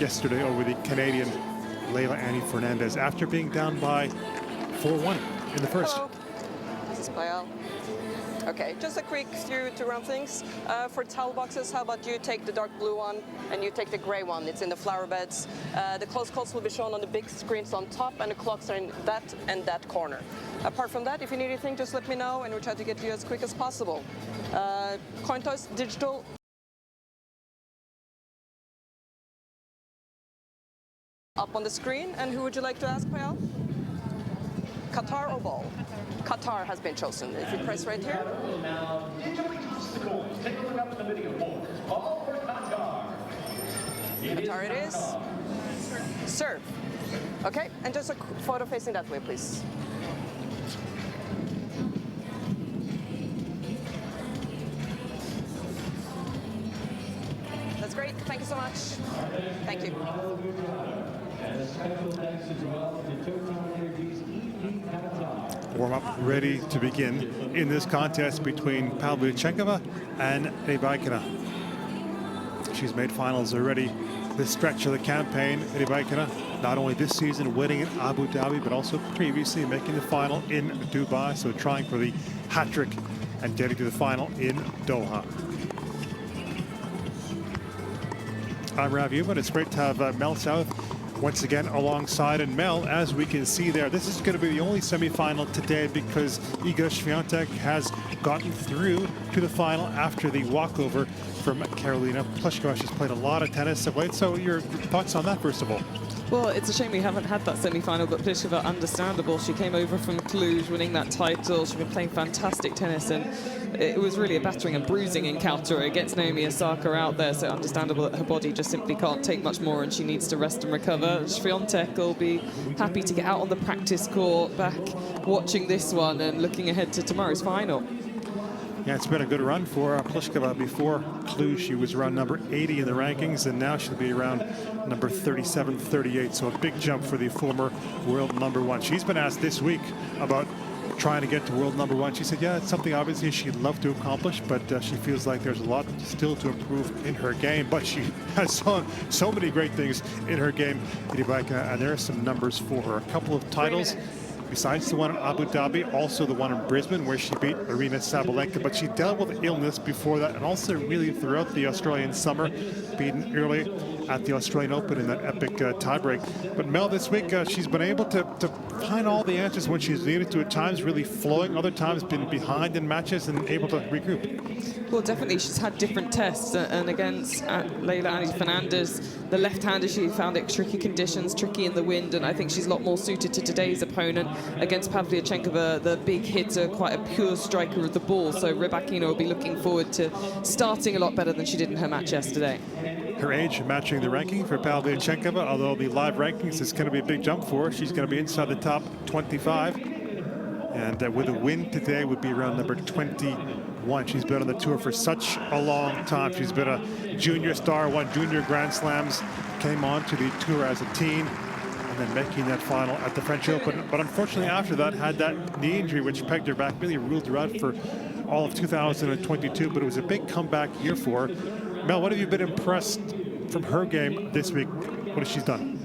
yesterday over the Canadian Leila Annie Fernandez after being down by 4-1 in the first. Hello. This is Payal. Okay, just a quick few to run things. For towel boxes, how about you take the dark blue one and you take the gray one? It's in the flower beds. The close calls will be shown on the big screens on top, and the clocks are in that and that corner. Apart from that, if you need anything, just let me know and we'll try to get you as quick as possible. Coin toss, digital. Up on the screen, and who would you like to ask, Payal? Qatar or ball? Qatar has been chosen. If you press right here. Now, digitally toss the coins. Take a look up at the video board. Ball for Qatar. Qatar it is. Serve. Okay, and just a photo facing that way, please. That's great. Thank you so much. Thank you. And a special thanks as well to Total Energy's EP Qatar. Warm-up ready to begin in this contest between Pavlyuchenkova and Rybakina. She's made finals already this stretch of the campaign. Rybakina, not only this season winning in Abu Dhabi, but also previously making the final in Dubai, so trying for the hat-trick and getting to the final in Doha. I'm Rav Yuman. It's great to have Mel South once again alongside. And Mel, as we can see there, this is going to be the only semi-final today because Iga Swiatek has gotten through to the final after the walkover from Karolina Pliskova. She's played a lot of tennis of late, so your thoughts on that first of all? Well, it's a shame we haven't had that semi-final, but Pliskova, understandable. She came over from Cluj winning that title. She's been playing fantastic tennis, and it was really a battering and bruising encounter against Naomi Osaka out there, so understandable that her body just simply can't take much more and she needs to rest and recover. Swiatek will be happy to get out on the practice court, back watching this one and looking ahead to tomorrow's final. Yeah, it's been a good run for Pliskova. Before Cluj, she was around number 80 in the rankings, and now she'll be around number 37, 38. So a big jump for the former world number one. She's been asked this week about trying to get to world number one. She said, yeah, it's something obviously she'd love to accomplish, but she feels like there's a lot still to improve in her game. But she has so many great things in her game, Rybakina, and there are some numbers for her. A couple of titles. Besides the one in Abu Dhabi, also the one in Brisbane where she beat Arina Sabalenka, but she dealt with illness before that and also really throughout the Australian summer, beaten early at the Australian Open in that epic tiebreak. But Mel, this week she's been able to find all the answers when she's needed to, at times really flowing, other times been behind in matches and able to regroup. Well, definitely she's had different tests, and against Leila Annie Fernandez, the left-hander, she found it tricky conditions, tricky in the wind, and I think she's a lot more suited to today's opponent. Against Pavlyuchenkova, the big hitter, quite a pure striker of the ball, so Rybakina will be looking forward to starting a lot better than she did in her match yesterday. Her age matching the ranking for Pavlyuchenkova, although the live rankings is going to be a big jump for her. She's going to be inside the top 25, and with a win today would be around number 21. She's been on the tour for such a long time. She's been a junior star, won junior Grand Slams, came on to the tour as a teen, and then making that final at the French Open. But unfortunately after that had that knee injury which pegged her back, really ruled her out for all of 2022, but it was a big comeback year for her. Mel, what have you been impressed from her game this week? What has she done?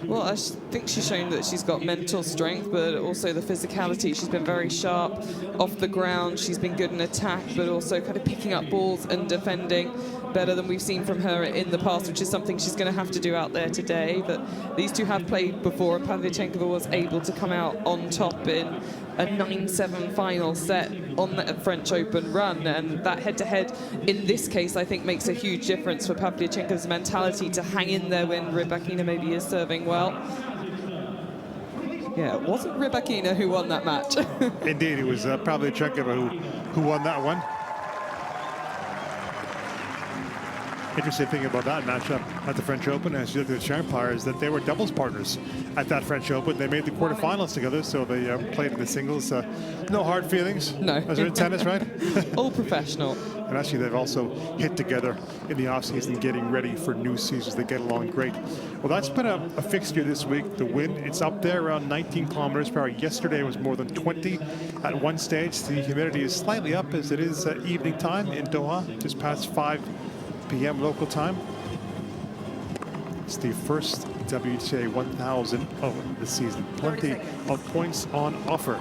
Well, I think she's shown that she's got mental strength, but also the physicality. She's been very sharp off the ground. She's been good in attack, but also kind of picking up balls and defending better than we've seen from her in the past, which is something she's going to have to do out there today. But these two have played before, and Pavlyuchenkova was able to come out on top in a 9-7 final set on the French Open run, and that head-to-head in this case I think makes a huge difference for Pavlyuchenkova's mentality to hang in there when Rybakina maybe is serving well. Yeah, it wasn't Rybakina who won that match. Indeed, it was Pavlyuchenkova who won that one. Interesting thing about that matchup at the French Open, as you look at the Champire, is that they were doubles partners at that French Open. They made the quarterfinals together, so they played in the singles. No hard feelings. No. As in tennis, right? All professional. And actually, they've also hit together in the offseason, getting ready for new seasons. They get along great. Well, that's been a fixture this week. The wind, it's up there around 19 kilometers per hour. Yesterday was more than 20 at one stage. The humidity is slightly up as it is evening time in Doha, just past 5 p.m. local time. It's the first WTA 1000 of the season. Plenty of points on offer.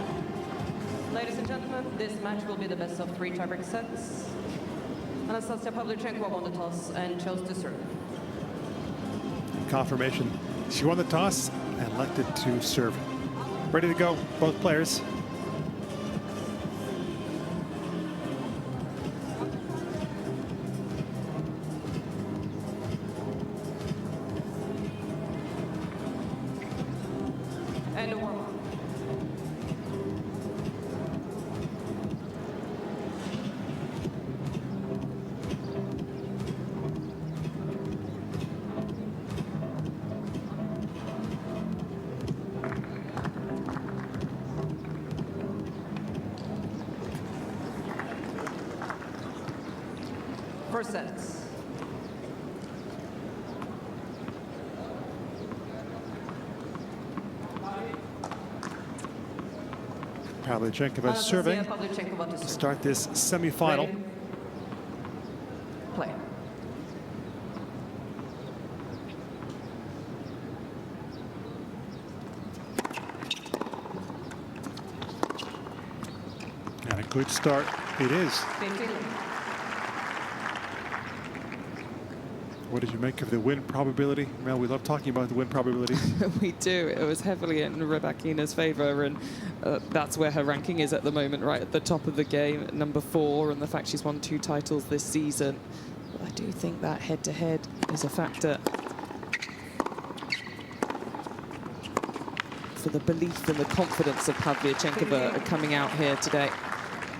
Ladies and gentlemen, this match will be the best of 3 tiebreak sets. Anastasia Pavlyuchenkova won the toss and chose to serve. Confirmation. She won the toss and elected to serve. Ready to go, both players. And a warm-up. First sets. Pavlyuchenkova serving to start this semi-final. Ready? Play. And a good start it is. 15. What did you make of the win probability? Mel, we love talking about the win probabilities. We do. It was heavily in Rybakina's favour, and that's where her ranking is at the moment, right at the top of the game, at number 4, and the fact she's won 2 titles this season. But I do think that head-to-head is a factor for the belief and the confidence of Pavlyuchenkova coming out here today.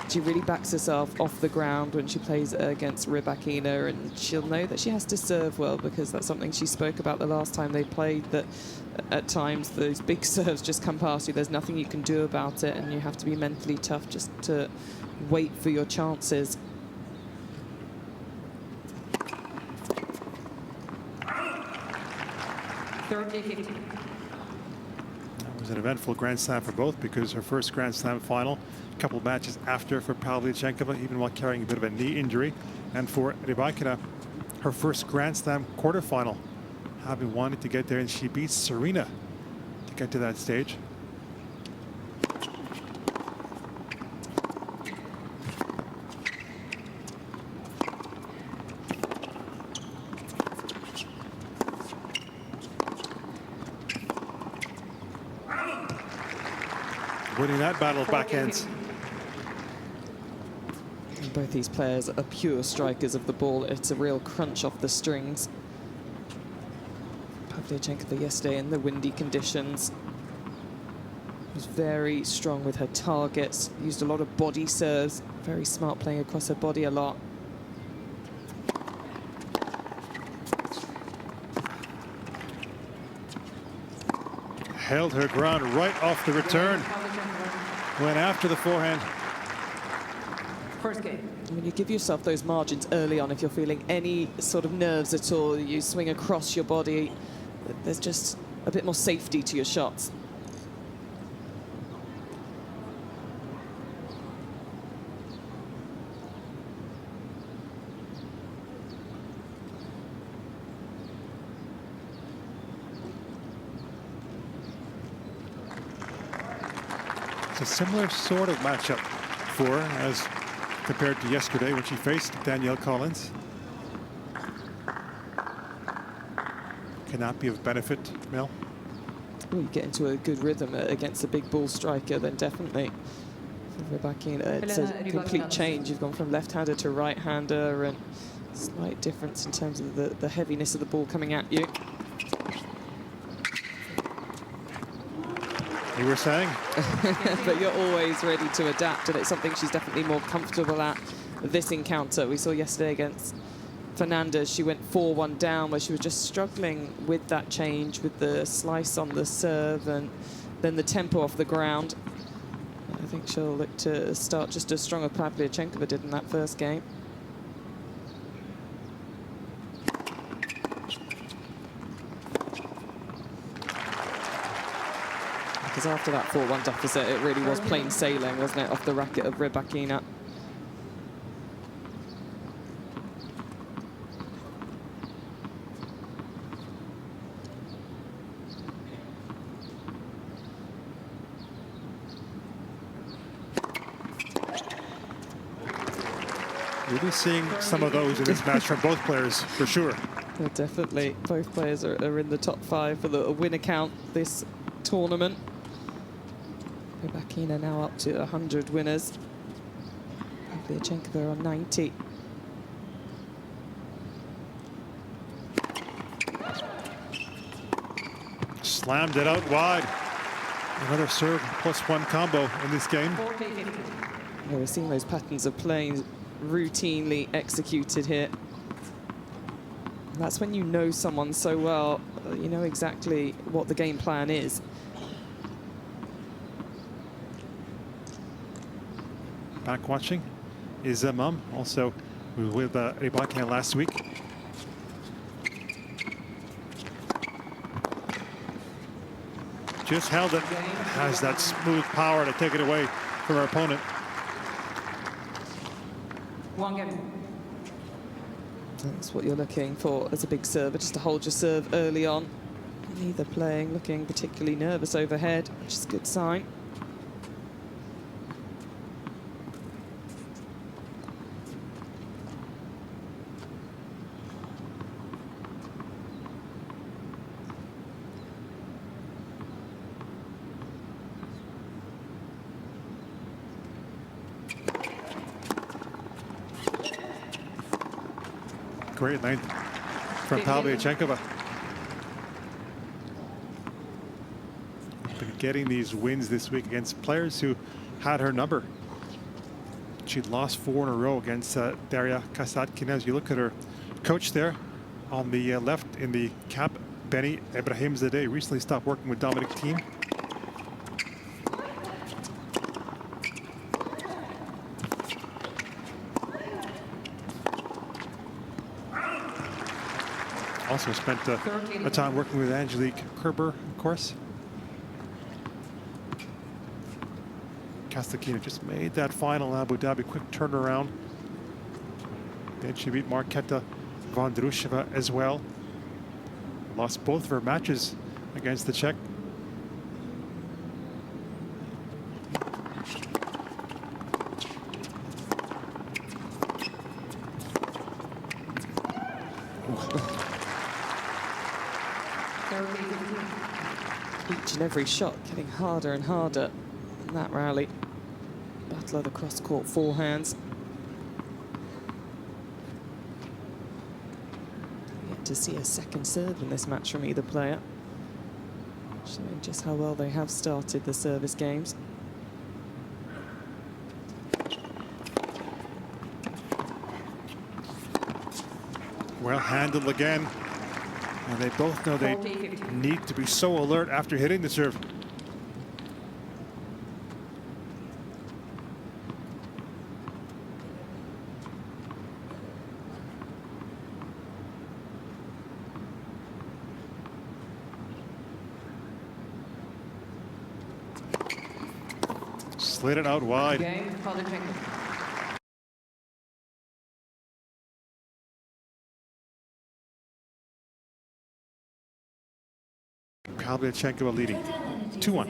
She really backs herself off the ground when she plays against Rybakina, and she'll know that she has to serve well, because that's something she spoke about the last time they played, that at times those big serves just come past you. There's nothing you can do about it, and you have to be mentally tough just to wait for your chances. That was an eventful Grand Slam for both, because her first Grand Slam final, a couple of matches after for Pavlyuchenkova, even while carrying a bit of a knee injury. And for Rybakina, her first Grand Slam quarterfinal, having wanted to get there, and she beats Serena to get to that stage. Winning that battle of backhands. Both these players are pure strikers of the ball. It's a real crunch off the strings. Pavlyuchenkova yesterday in the windy conditions was very strong with her targets, used a lot of body serves, very smart, playing across her body a lot. Held her ground right off the return. Went after the forehand. First game. When you give yourself those margins early on, if you're feeling any sort of nerves at all, you swing across your body, there's just a bit more safety to your shots. It's a similar sort of matchup for her as compared to yesterday when she faced Danielle Collins. Can that be of benefit, Mel? When you get into a good rhythm against a big ball striker, then definitely. For Rybakina, it's a complete change. You've gone from left-hander to right-hander, and slight difference in terms of the heaviness of the ball coming at you. You were saying? But you're always ready to adapt, and it's something she's definitely more comfortable at this encounter. We saw yesterday against Fernandez, she went 4-1 down, where she was just struggling with that change, with the slice on the serve and then the tempo off the ground. I think she'll look to start just as strong as Pavlyuchenkova did in that first game. Because after that 4-1 deficit, it really was plain sailing, wasn't it, off the racket of Rybakina. Really seeing some of those in this match from both players, for sure. Yeah, definitely. Both players are in the top 5 for the win account this tournament. Rybakina now up to 100 winners. Pavlyuchenkova on 90. Slammed it out wide. Another serve +1 combo in this game. Yeah, we're seeing those patterns of playing routinely executed here. That's when you know someone so well, you know exactly what the game plan is. Back watching is Mum, also with Rybakina last week. Just held it, has that smooth power to take it away from her opponent. That's what you're looking for as a big server, just to hold your serve early on. Neither playing looking particularly nervous overhead, which is a good sign. Great length from Pavlyuchenkova. Been getting these wins this week against players who had her number. She lost 4 in a row against Daria Kasatkina. As you look at her coach there on the left in the cap, Benny Ibrahimzadeh, recently stopped working with Dominic Thiem. Also spent a time working with Angelique Kerber, of course. Kasatkina just made that final Abu Dhabi quick turnaround. Then she beat Marketa Vondrusheva as well. Lost both of her matches against the Czech. Each and every shot getting harder and harder in that rally. Battle of the cross-court forehands. Yet to see a second serve in this match from either player, showing just how well they have started the service games. Well handled again. And they both know they need to be so alert after hitting the serve. Slid it out wide. Pavlyuchenkova leading 2-1.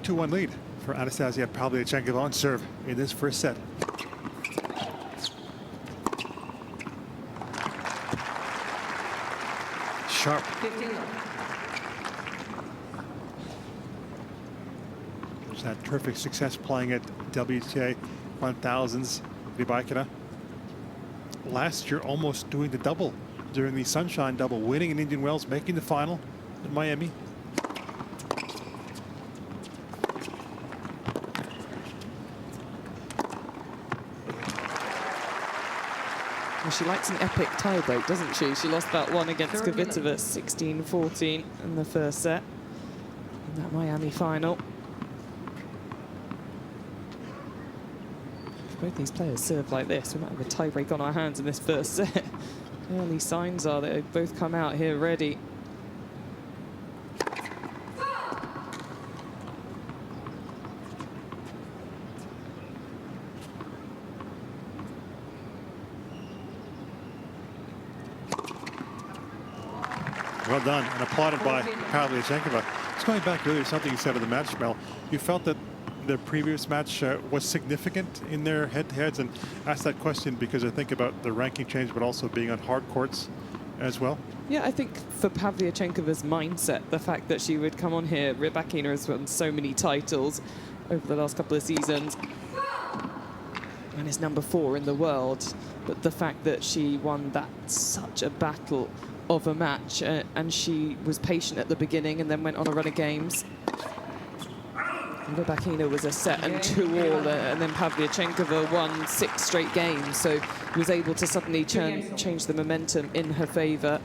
2-1 lead for Anastasia Pavlyuchenkova on serve in this first set. Sharp. 15 love. She's had terrific success playing at WTA 1000s. Rybakina last year almost doing the double during the Sunshine Double, winning in Indian Wells, making the final in Miami. Well, she likes an epic tiebreak, doesn't she? She lost that one against Kvitova 16-14 in the first set in that Miami final. If both these players serve like this, we might have a tiebreak on our hands in this first set. Early signs are that they both come out here ready. Well done and applauded by Pavlyuchenkova. Just going back earlier, something you said in the match, Mel. You felt that the previous match was significant in their head-to-heads, and asked that question because I think about the ranking change, but also being on hard courts as well. Yeah, I think for Pavlyuchenkova's mindset, the fact that she would come on here, Rybakina has won so many titles over the last couple of seasons and is #4 in the world, but the fact that she won that such a battle of a match, and she was patient at the beginning and then went on a run of games. Rybakina was a set and 2-all, and then Pavlyuchenkova won 6 straight games, so was able to suddenly change the momentum in her favour.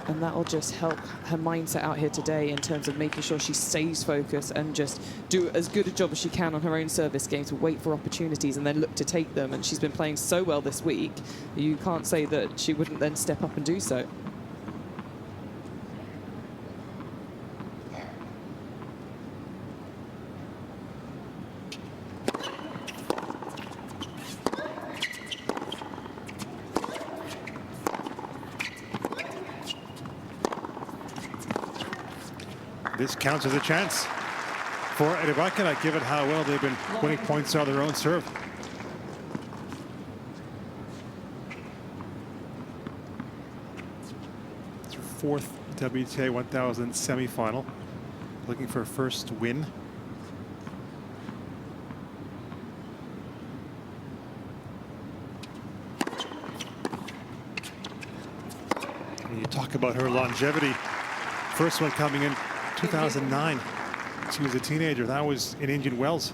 And that'll just help her mindset out here today in terms of making sure she stays focused and just do as good a job as she can on her own service game to wait for opportunities and then look to take them. And she's been playing so well this week, you can't say that she wouldn't then step up and do so. This counts as a chance for Rybakina, given how well they've been winning points on their own serve. It's her 4th WTA 1000 semifinal. Looking for her first win. And you talk about her longevity. First one coming in 2009. She was a teenager. That was in Indian Wells.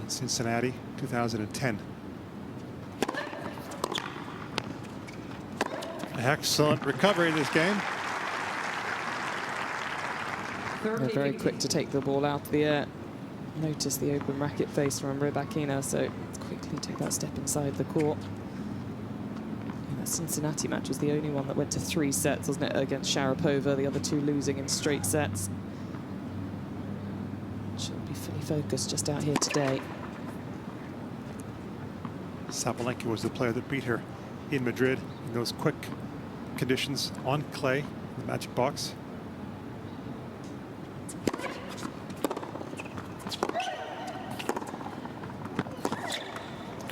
In Cincinnati, 2010. Excellent recovery in this game. They're very quick to take the ball out of the air. Notice the open racket face from Rybakina, so let's quickly take that step inside the court. And that Cincinnati match was the only one that went to 3 sets, wasn't it, against Sharapova, the other 2 losing in straight sets. She'll be fully focused just out here today. Sabalenka was the player that beat her in Madrid in those quick conditions on clay, the magic box.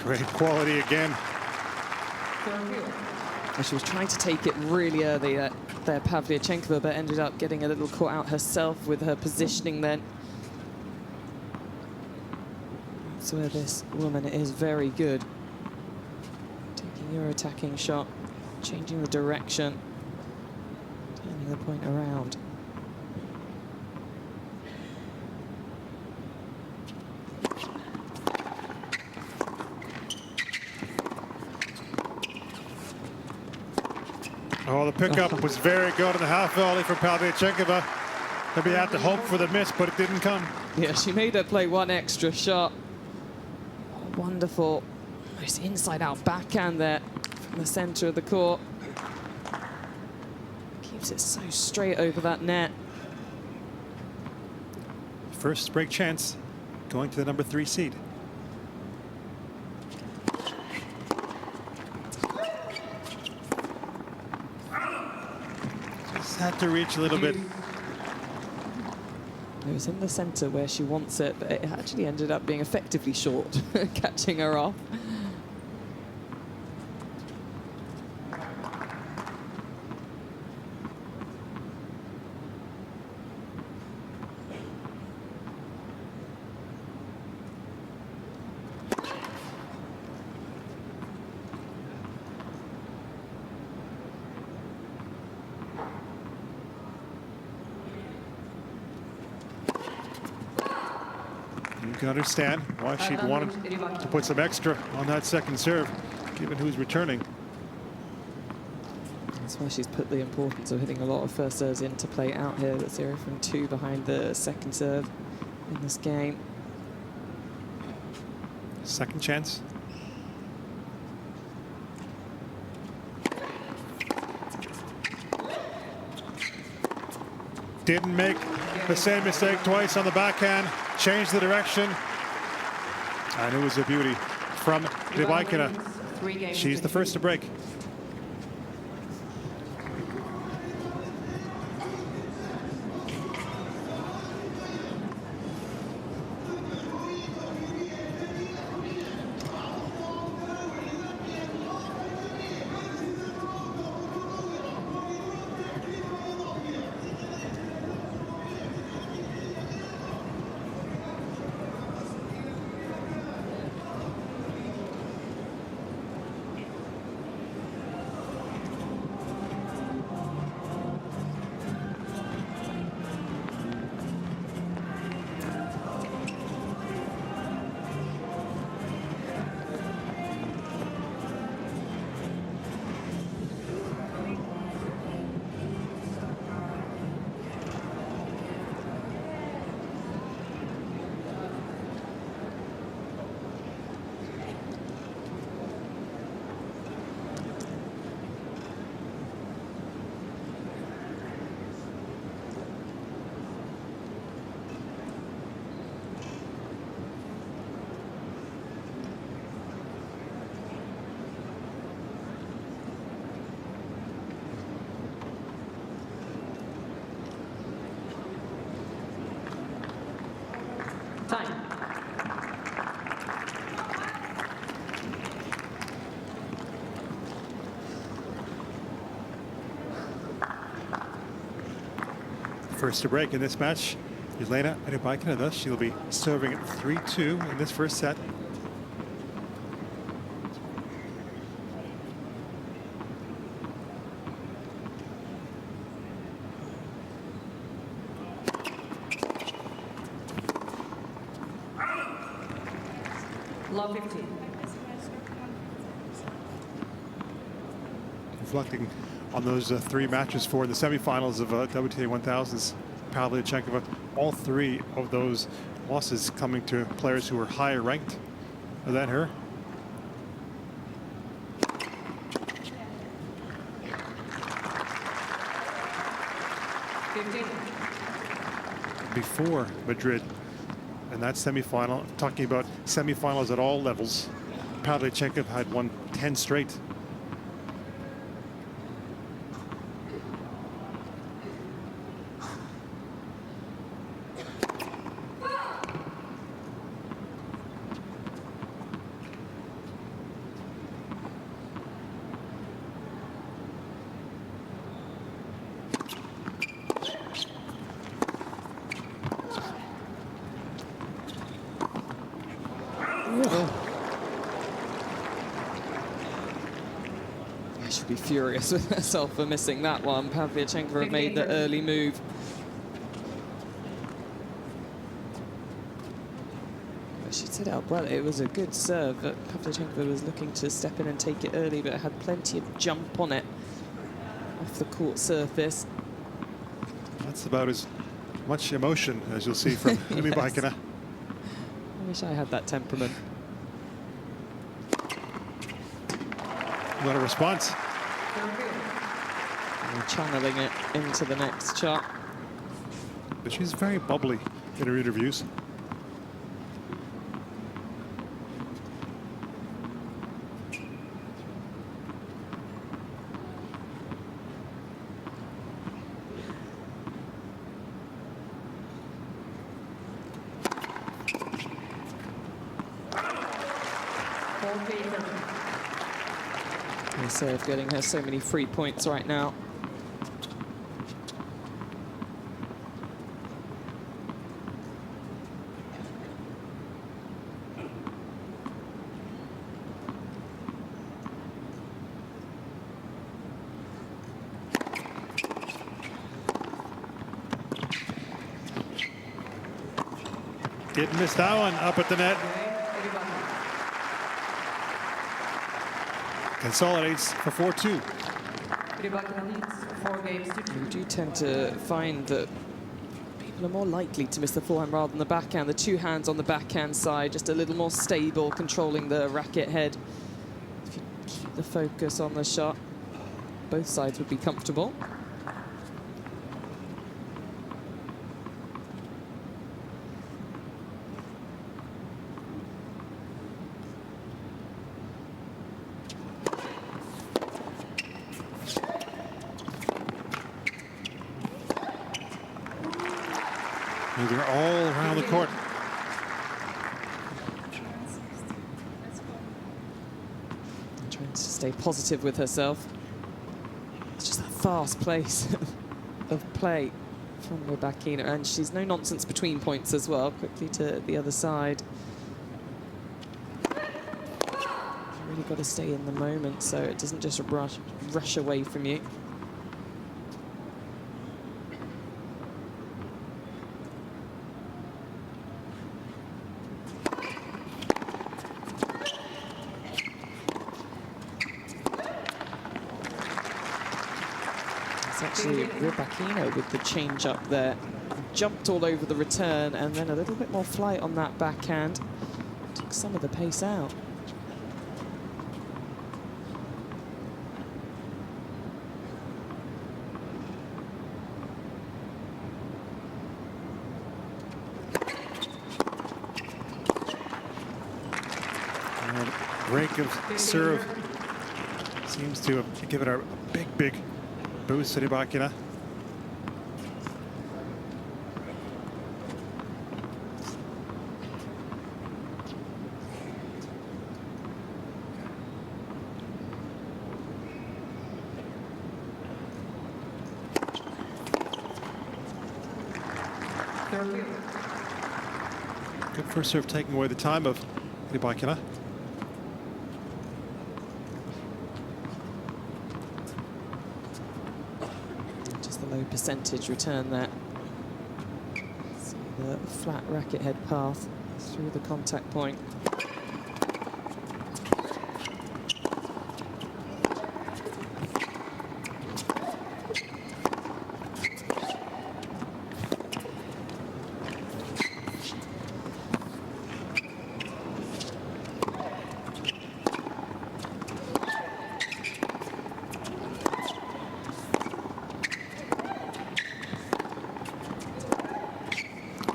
Great quality again. And she was trying to take it really early there, Pavlyuchenkova, but ended up getting a little caught out herself with her positioning then. That's where this woman is very good. Taking your attacking shot, changing the direction, turning the point around. Oh, the pickup was very good on the half volley for Pavlyuchenkova. Maybe had to hope for the miss, but it didn't come. Yeah, she made her play one extra shot. Oh, wonderful, almost inside-out backhand there from the center of the court. Keeps it so straight over that net. First break chance going to the #3 seed. had to reach a little bit. It was in the centre where she wants it, but it actually ended up being effectively short, catching her off. You can understand why she'd wanted to put some extra on that second serve, given who's returning. That's why she's put the importance of hitting a lot of first serves into play out here. That's 0 from 2 behind the second serve in this game. Second chance. Didn't make the same mistake twice on the backhand. Changed the direction. And it was a beauty from Rybakina. She's the first to break. First to break in this match, Elena Rybakina. Thus, she'll be serving at 3-2 in this first set. Love 15. Reflecting on those 3 matches for the semifinals of WTA 1000s, Pavlyuchenkova, all 3 of those losses coming to players who were higher ranked than her. Before Madrid and that semifinal, talking about semifinals at all levels, Pavlyuchenkova had won 10 straight. I should be furious with herself for missing that one. Pavlyuchenkova made the early move. But she set it up well. It was a good serve, but Pavlyuchenkova was looking to step in and take it early, but had plenty of jump on it off the court surface. That's about as much emotion as you'll see from Rybakina. I wish I had that temperament. What a response. And channeling it into the next shot. But she's very bubbly in her interviews. The serve getting her so many free points right now. Didn't miss that one up at the net. Consolidates for 4-2. We do tend to find that people are more likely to miss the forehand rather than the backhand. The two hands on the backhand side, just a little more stable, controlling the racket head. If you keep the focus on the shot, both sides would be comfortable. They're all around the court. Trying to stay positive with herself. It's just that fast pace of play from Rybakina, and she's no nonsense between points as well. Quickly to the other side. You've really got to stay in the moment so it doesn't just rush away from you. Actually, Rybakina with the change up there, jumped all over the return, and then a little bit more flight on that backhand, took some of the pace out. Break of serve seems to have given her a big boost to Rybakina. Good first serve, taking away the time of Rybakina. Low percentage return there. See the flat racket head path through the contact point.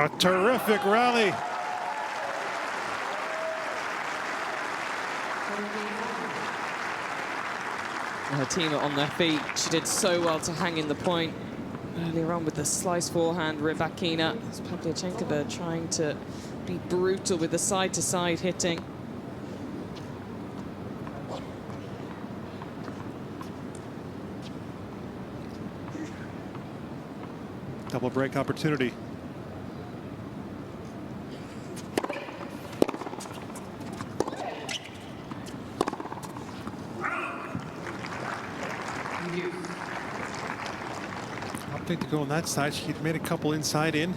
A terrific rally. Her team are on their feet. She did so well to hang in the point earlier on with the slice forehand. Rybakina, Pavlyuchenkova trying to be brutal with the side-to-side hitting. Double break opportunity. Opting to go on that side. She'd made a couple inside in.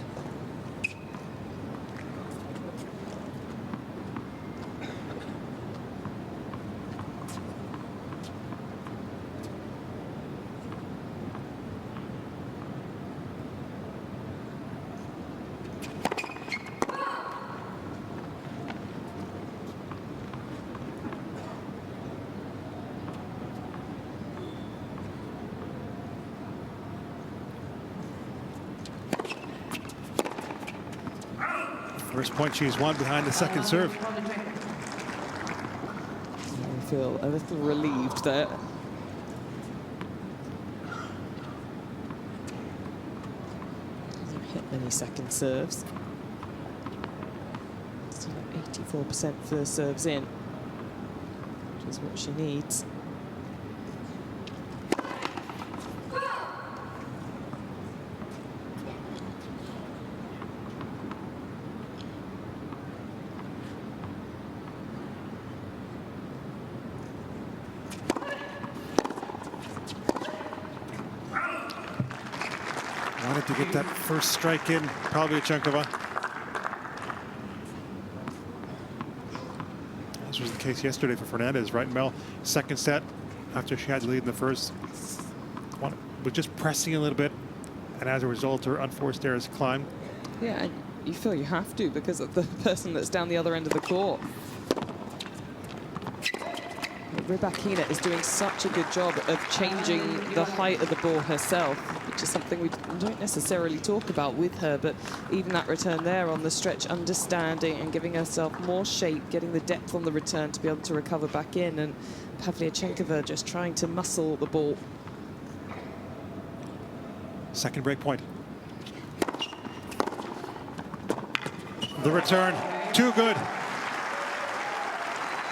First point she's won behind the second serve. I feel a little relieved there. Hasn't hit many second serves. Still at 84% first serves in, which is what she needs. hard to get that first strike in, Pavlyuchenkova. This was the case yesterday for Fernandez, right, Mel? Second set, after she had the lead in the first, was just pressing a little bit, and as a result, her unforced errors climbed. Yeah, and you feel you have to because of the person that's down the other end of the court. Rybakina is doing such a good job of changing the height of the ball herself, which is something we don't necessarily talk about with her, but even that return there on the stretch, understanding and giving herself more shape, getting the depth on the return to be able to recover back in, and Pavlyuchenkova just trying to muscle the ball. Second break point. The return, too good.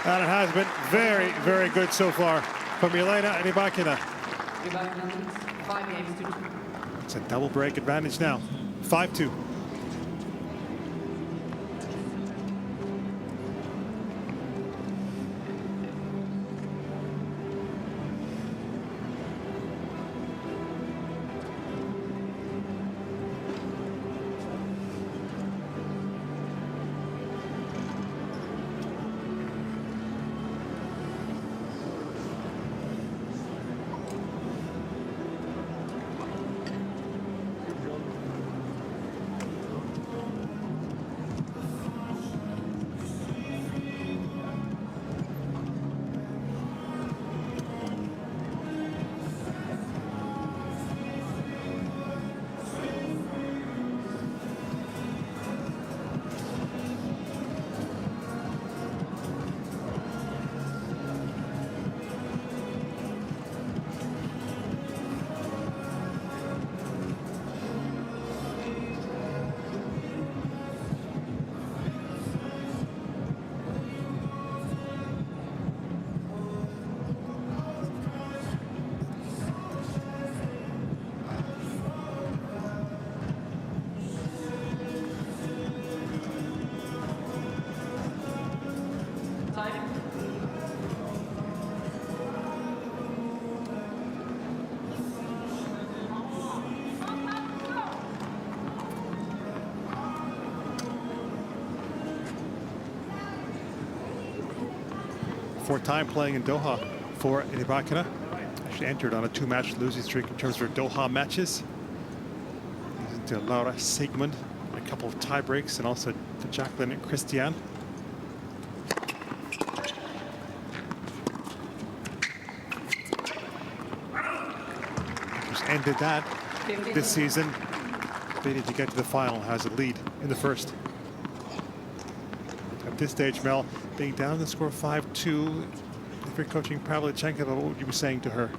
And it has been very, very good so far from Elena Rybakina. 5 games to 2. It's a double break advantage now, 5-2. Fourth time playing in Doha for Rybakina. She entered on a 2-match losing streak in terms of her Doha matches. Losing to Laura Sigmund, a couple of tie breaks, and also to Jacqueline Christian. Just ended that this season. Beating to get to the final, has a lead in the first. At this stage, Mel, being down the score 5-2, if you're coaching Pavlyuchenkova, what would you be saying to her?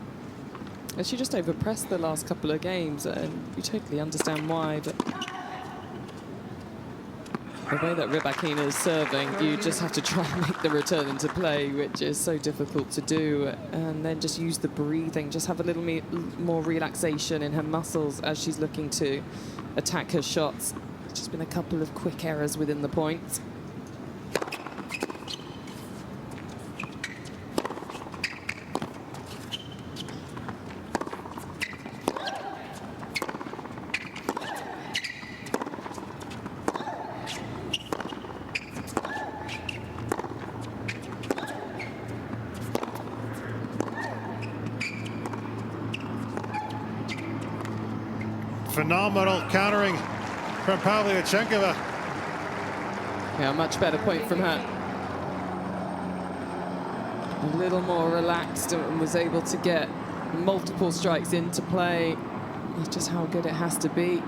She just overpressed the last couple of games, and you totally understand why, but the way that Rybakina is serving, you just have to try and make the return into play, which is so difficult to do, and then just use the breathing, just have a little more relaxation in her muscles as she's looking to attack her shots. It's just been a couple of quick errors within the points. Phenomenal countering from Pavlyuchenkova. Yeah, much better point from her. A little more relaxed and was able to get multiple strikes into play. It's just how good it has to be.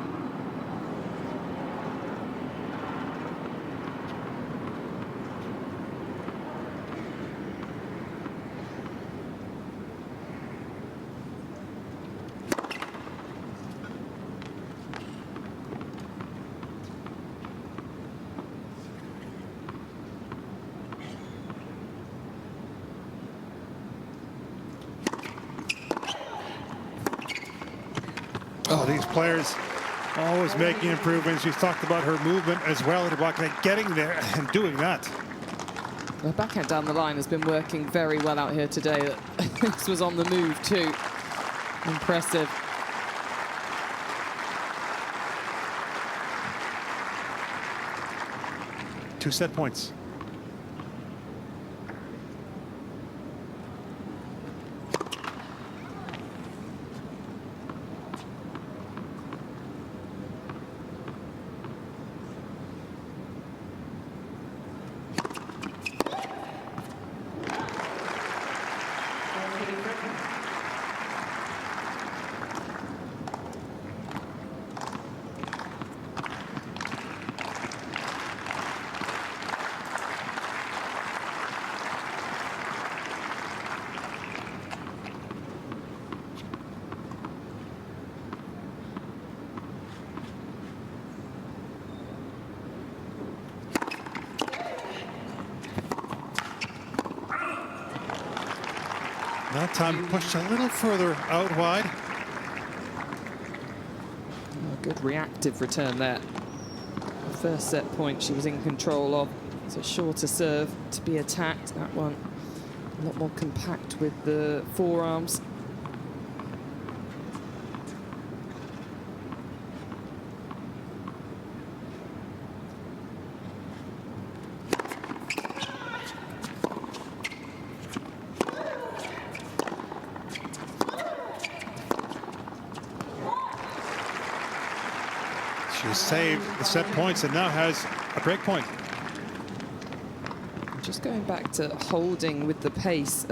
Oh, these players always making improvements. She's talked about her movement as well. Rybakina getting there and doing that. The backhand down the line has been working very well out here today. This was on the move too. Impressive. 2 set points. That time pushed a little further out wide. Oh, good reactive return there. The first set point she was in control of. So shorter serve to be attacked. That one a lot more compact with the forearms. She saved the set points and now has a break point. Just going back to holding with the pace.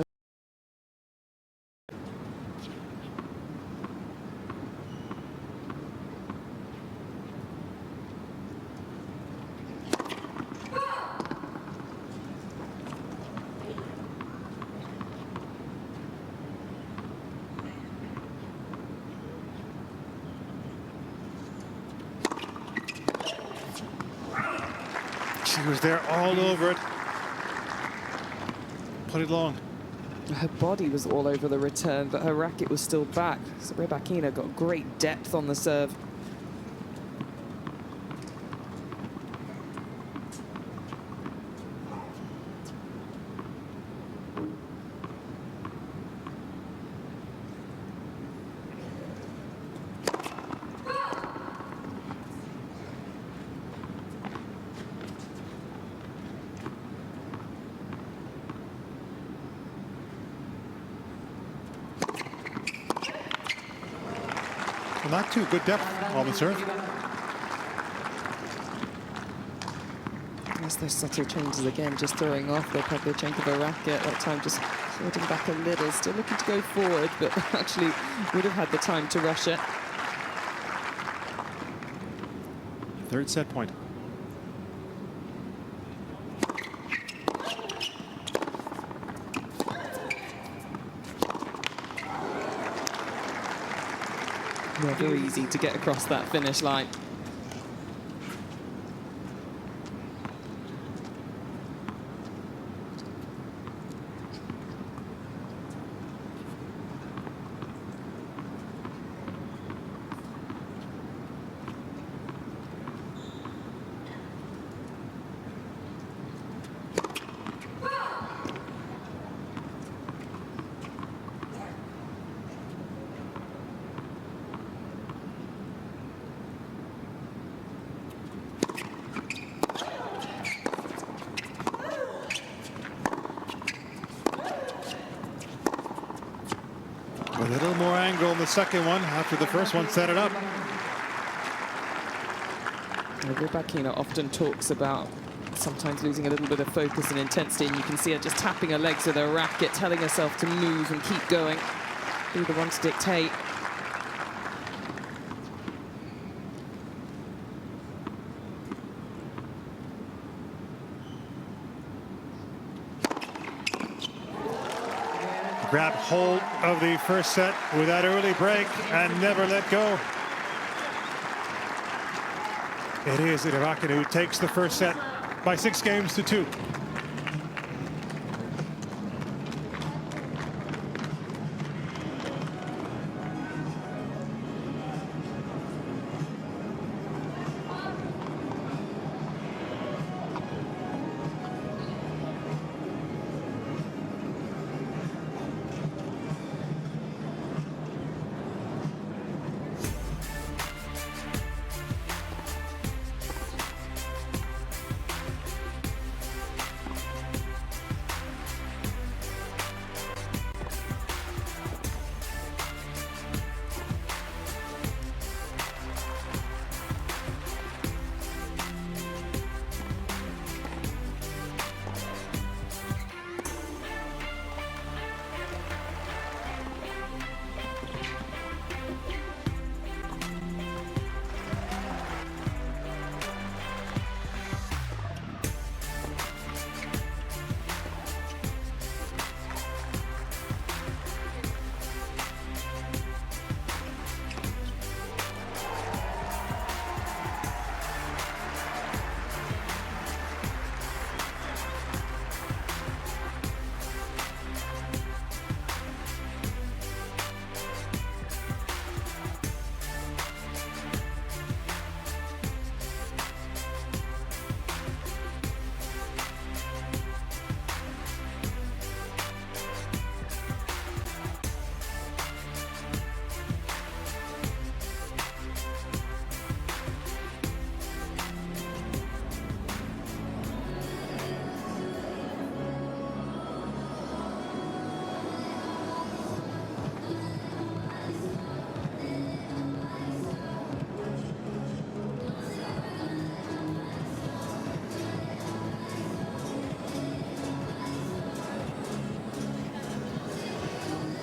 She was there all over it. Put it long. Her body was all over the return, but her racket was still back. So Rybakina got great depth on the serve. Not too good depth on the serve. Yes, those subtle changes again, just throwing off the Pavlyuchenkova racket. That time just holding back a little, still looking to go forward, but actually would have had the time to rush it. Third set point. Never easy to get across that finish line. A little more angle in the second one after the first one set it up. Rybakina often talks about sometimes losing a little bit of focus and intensity, and you can see her just tapping her legs with her racket, telling herself to move and keep going. Be the one to dictate. Grabbed hold of the first set with that early break and never let go. It is Rybakina who takes the first set by 6-2.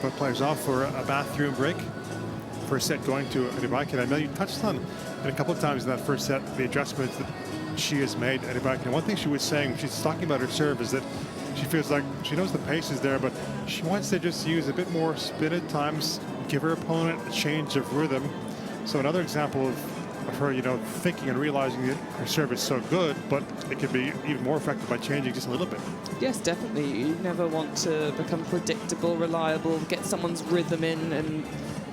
both players off for a bathroom break. First set going to Rybakina. I know you touched on it a couple of times in that first set, the adjustments that she has made at Rybakina. One thing she was saying, she's talking about her serve, is that she feels like she knows the pace is there, but she wants to just use a bit more spin at times, give her opponent a change of rhythm. So another example of her, you know, thinking and realizing that her serve is so good, but it can be even more effective by changing just a little bit. Yes, definitely. You never want to become predictable, reliable, get someone's rhythm in and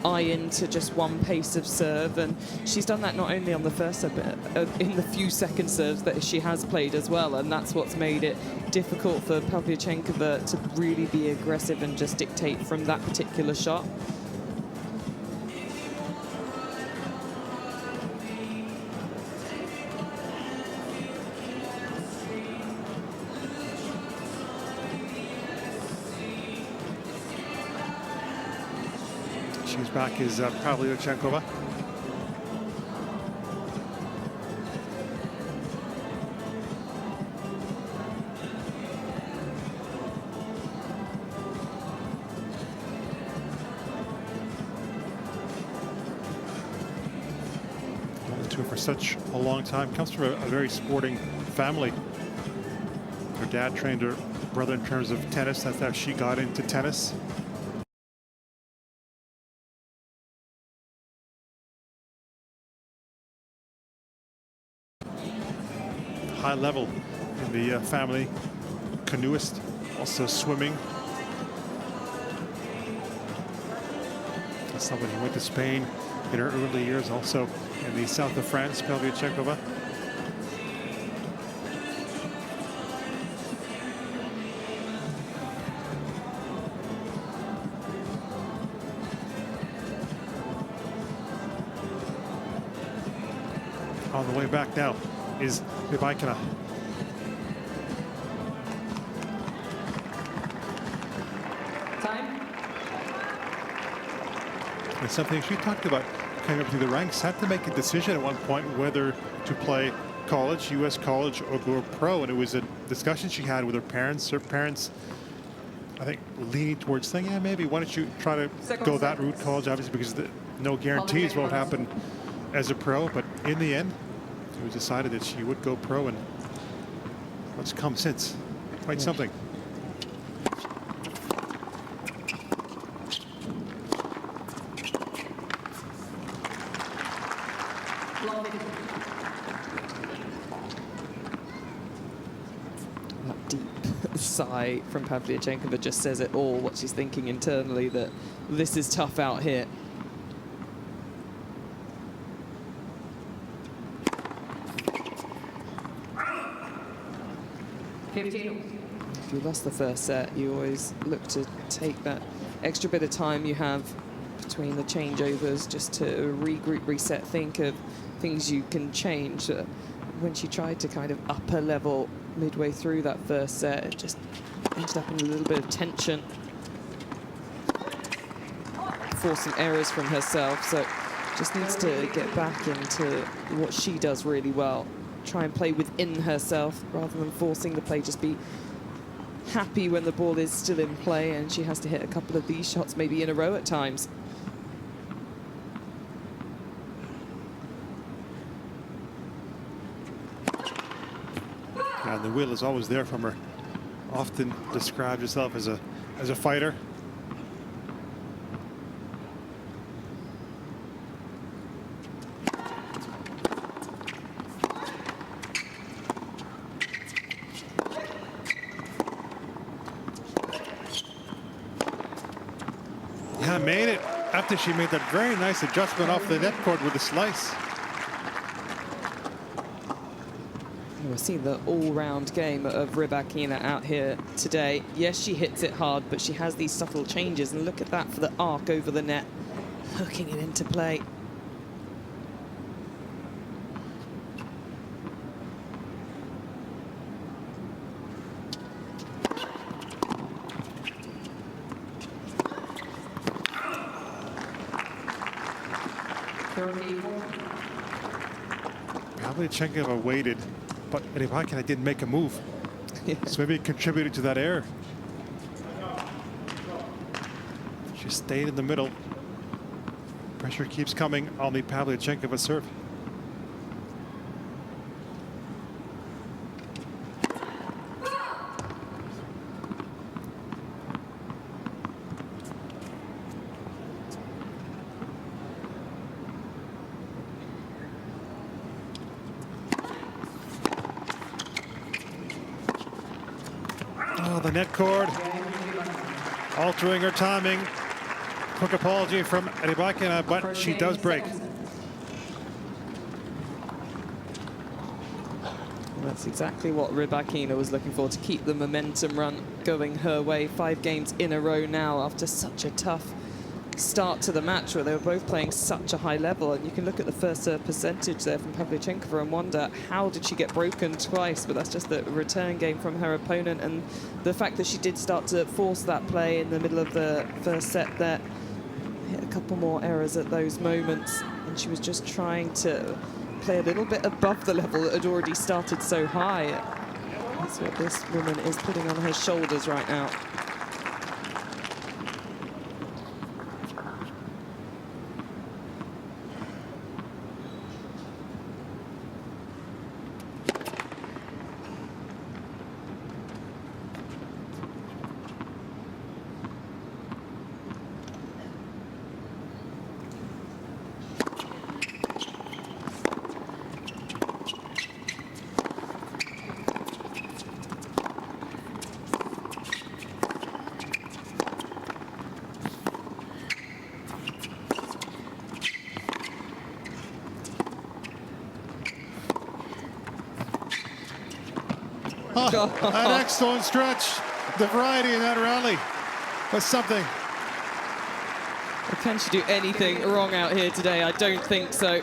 eye into just one pace of serve. And she's done that not only on the first serve, but in the few second serves that she has played as well. And that's what's made it difficult for Pavlyuchenkova to really be aggressive and just dictate from that particular shot. She's back is Pavlyuchenkova. To her for such a long time. Comes from a very sporting family. Her dad trained her brother in terms of tennis. That's how she got into tennis. High level in the family. Canoeist, also swimming. As someone who went to Spain in her early years, also in the south of France, Pavlyuchenkova. On the way back now is Rybakina. Time. And something she talked about coming up through the ranks, had to make a decision at one point whether to play college, U.S. college, or go pro. And it was a discussion she had with her parents. Her parents, I think, leaning towards saying, yeah, maybe why don't you try to go that route, college, obviously, because no guarantees won't happen as a pro. But in the end, it was decided that she would go pro, and what's come since? Quite something. That deep sigh from Pavlyuchenkova just says it all, what she's thinking internally, that this is tough out here. If you lost the first set, you always look to take that extra bit of time you have between the changeovers just to regroup, reset, think of things you can change. When she tried to kind of up her level midway through that first set, it just ended up in a little bit of tension. Forced some errors from herself, so just needs to get back into what she does really well. Try and play within herself rather than forcing the play. Just be happy when the ball is still in play, and she has to hit a couple of these shots maybe in a row at times. And the will is always there from her. Often described herself as a fighter. Yeah, made it after she made that very nice adjustment off the net cord with the slice. We're seeing the all-round game of Rybakina out here today. Yes, she hits it hard, but she has these subtle changes. And look at that for the arc over the net, hooking it into play. Pavlyuchenkova waited, but Rybakina didn't make a move. So maybe it contributed to that error. She stayed in the middle. Pressure keeps coming on the Pavlyuchenkova serve. Oh, the net cord, altering her timing. Quick apology from Rybakina, but she does break. That's exactly what Rybakina was looking for, to keep the momentum run going her way. 5 games in a row now after such a tough start to the match where they were both playing such a high level. And you can look at the first serve percentage there from Pavlyuchenkova and wonder, how did she get broken twice? But that's just the return game from her opponent, and the fact that she did start to force that play in the middle of the first set there. Hit a couple more errors at those moments, and she was just trying to play a little bit above the level that had already started so high. That's what this woman is putting on her shoulders right now. Oh, an excellent stretch. The variety in that rally was something. Well, can she do anything wrong out here today? I don't think so.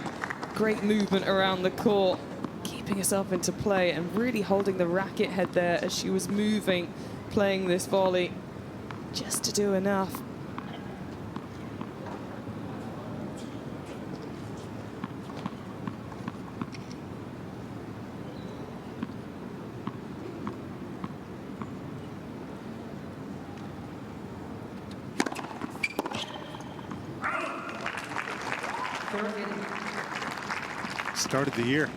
Great movement around the court, keeping herself into play and really holding the racket head there as she was moving, playing this volley, just to do enough. Started the year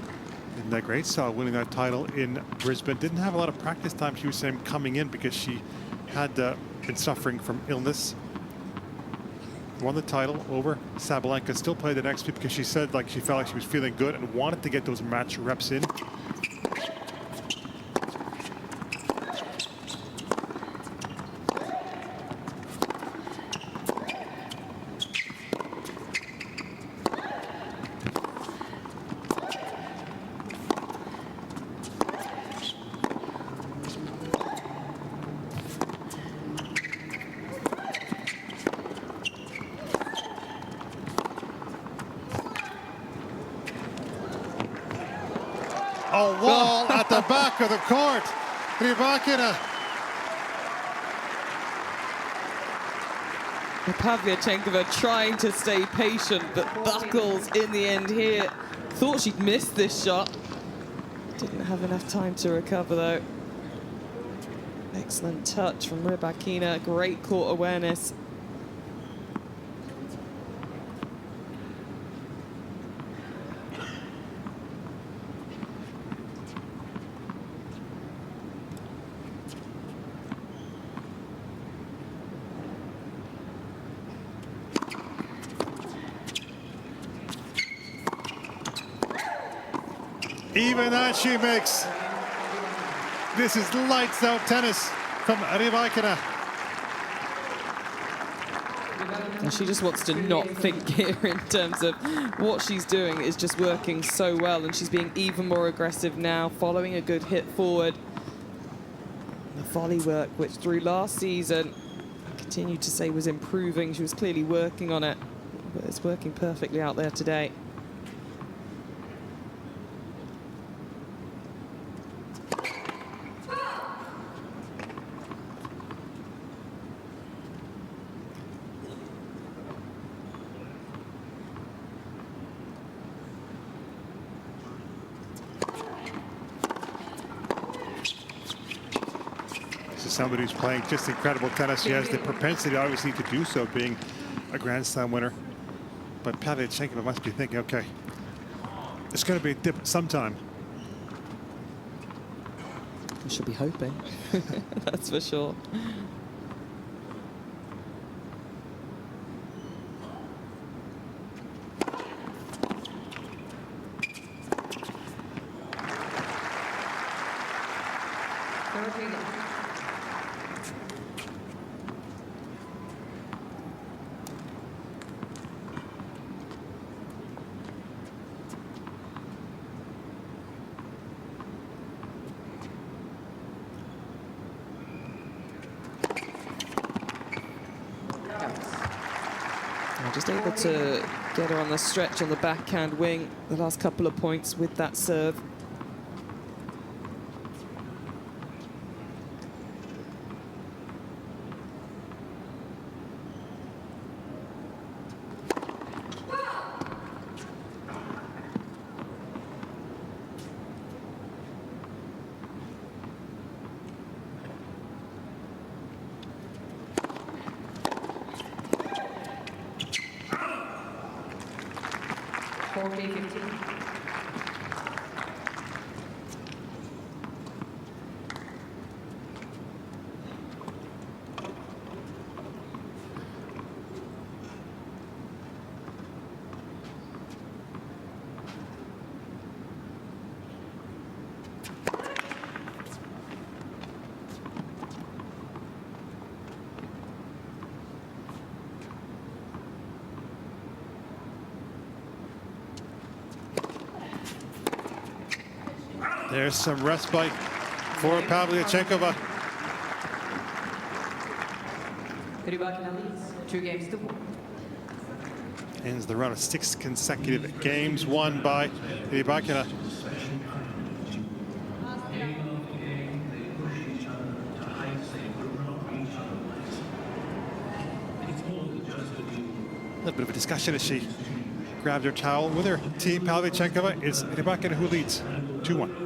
in that great style, winning that title in Brisbane. Didn't have a lot of practice time, she was saying, coming in because she had been suffering from illness. Won the title over Sabalenka. Still played the next week because she said like she felt like she was feeling good and wanted to get those match reps in. A wall at the back of the court. Rybakina. Pavlyuchenkova trying to stay patient, but buckles in the end here. Thought she'd missed this shot. Didn't have enough time to recover though. Excellent touch from Rybakina. Great court awareness. Even that she makes. This is lights out tennis from Rybakina. And she just wants to not think here in terms of what she's doing is just working so well, and she's being even more aggressive now, following a good hit forward. The volley work, which through last season, I continued to say was improving. She was clearly working on it, but it's working perfectly out there today. somebody who's playing just incredible tennis. She has the propensity, obviously, to do so, being a Grand Slam winner. But Pavlyuchenkova must be thinking, okay, it's going to be a dip sometime. We should be hoping. That's for sure. Just able to get her on the stretch on the backhand wing the last couple of points with that serve. There's some respite for Pavlyuchenkova. Rybakina leads 2-1. Ends the run of 6 consecutive games won by Rybakina. A little bit of a discussion as she grabbed her towel with her team. Pavlyuchenkova, it's Rybakina who leads 2-1.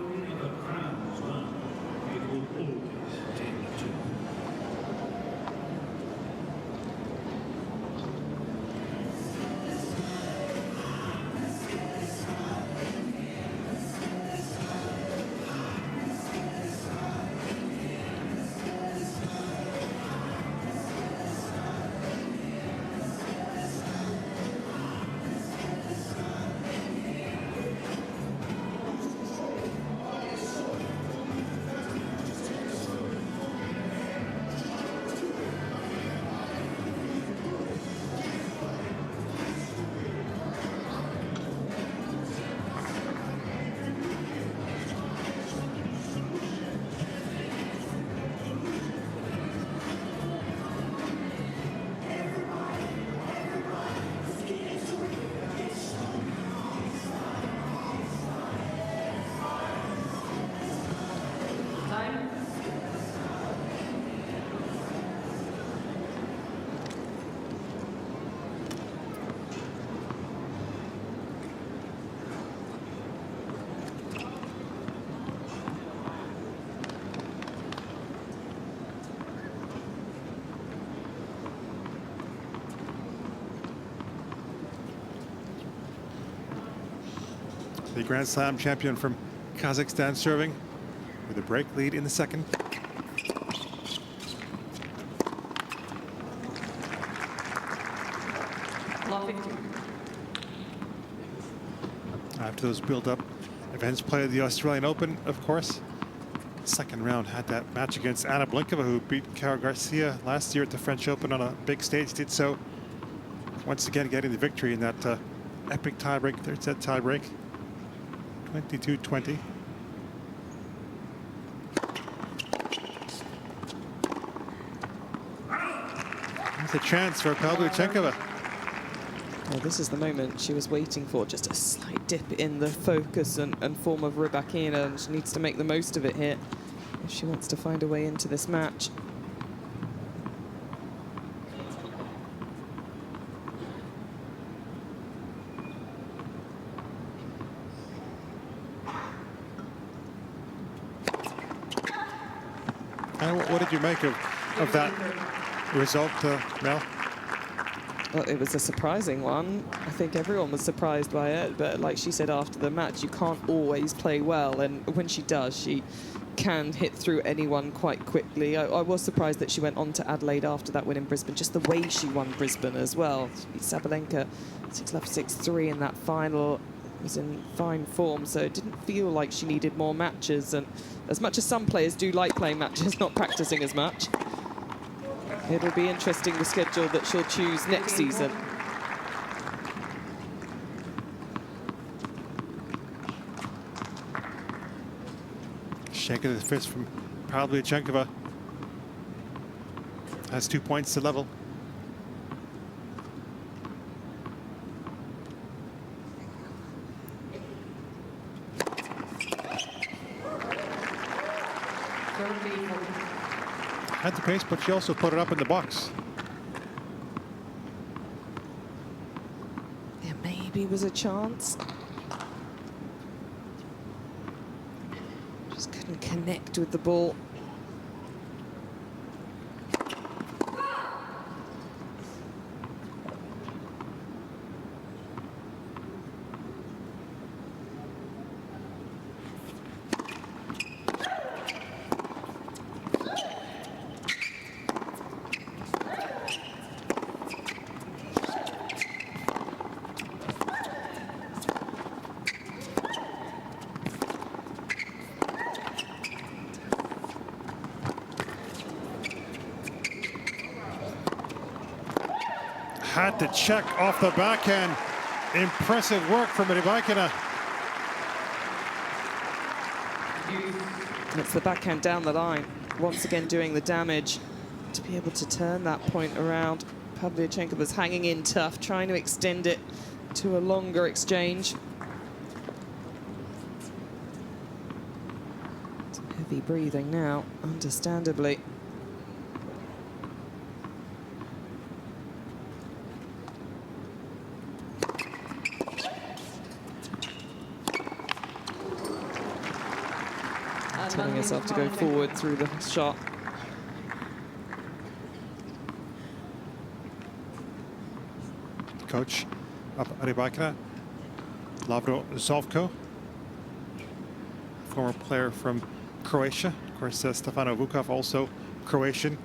The Grand Slam champion from Kazakhstan serving with a break lead in the second. After those build-up events, played the Australian Open, of course. Second round had that match against Anna Blinkova, who beat Carol Garcia last year at the French Open on a big stage. Did so once again, getting the victory in that epic tiebreak, third set tiebreak. 22-20. There's a chance for Pavlyuchenkova. Well, this is the moment she was waiting for, just a slight dip in the focus and form of Rybakina, and she needs to make the most of it here if she wants to find a way into this match. And What did you make of that result, Mel? Well, it was a surprising one. I think everyone was surprised by it, but like she said after the match, you can't always play well, and when she does, she can hit through anyone quite quickly. I was surprised that she went on to Adelaide after that win in Brisbane, just the way she won Brisbane as well. She beat Sabalenka 6-love, 6-3 in that final. Was in fine form, so it didn't feel like she needed more matches, and as much as some players do like playing matches, not practicing as much, it'll be interesting the schedule that she'll choose next season. Shake of the fist from Pavlyuchenkova. Has 2 points to level. Had the pace, but she also put it up in the box. There maybe was a chance. Just couldn't connect with the ball. Had to check off the backhand. Impressive work from Rybakina. It's the backhand down the line, once again doing the damage. To be able to turn that point around, Pavlyuchenkova's hanging in tough, trying to extend it to a longer exchange. Some heavy breathing now, understandably. Telling herself to go forward through the shot. Coach of Rybakina, Lavro Zovko, former player from Croatia. Of course, Stefano Vukov, also Croatian.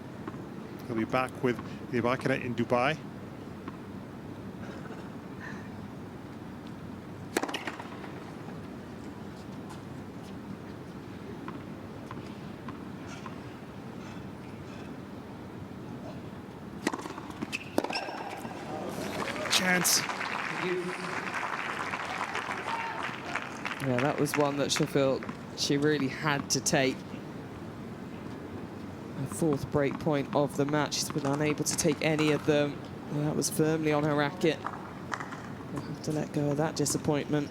He'll be back with Rybakina in Dubai. Chance. Yeah, that was one that she felt she really had to take. A fourth break point of the match. She's been unable to take any of them. And that was firmly on her racket. We'll have to let go of that disappointment.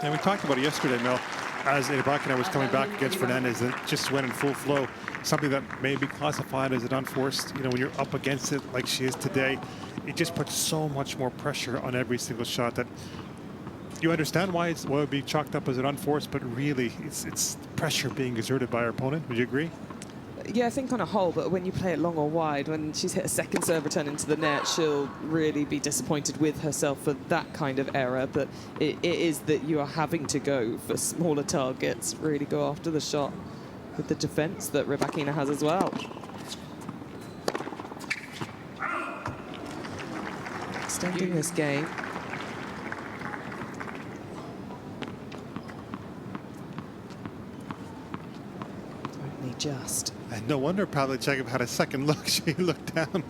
And we talked about it yesterday, Mel, as Rybakina was coming back against Fernandez, that just went in full flow. Something that may be classified as an unforced, you know, when you're up against it like she is today, it just puts so much more pressure on every single shot that you understand why it would be chalked up as an unforced, but really it's pressure being exerted by her opponent. Would you agree? Yeah, I think on a whole, but when you play it long or wide, when she's hit a second serve return into the net, she'll really be disappointed with herself for that kind of error. But it is that you are having to go for smaller targets, really go after the shot with the defense that Rybakina has as well. Extending this game. Only just. And no wonder Pavlyuchenkova had a second look. She looked down.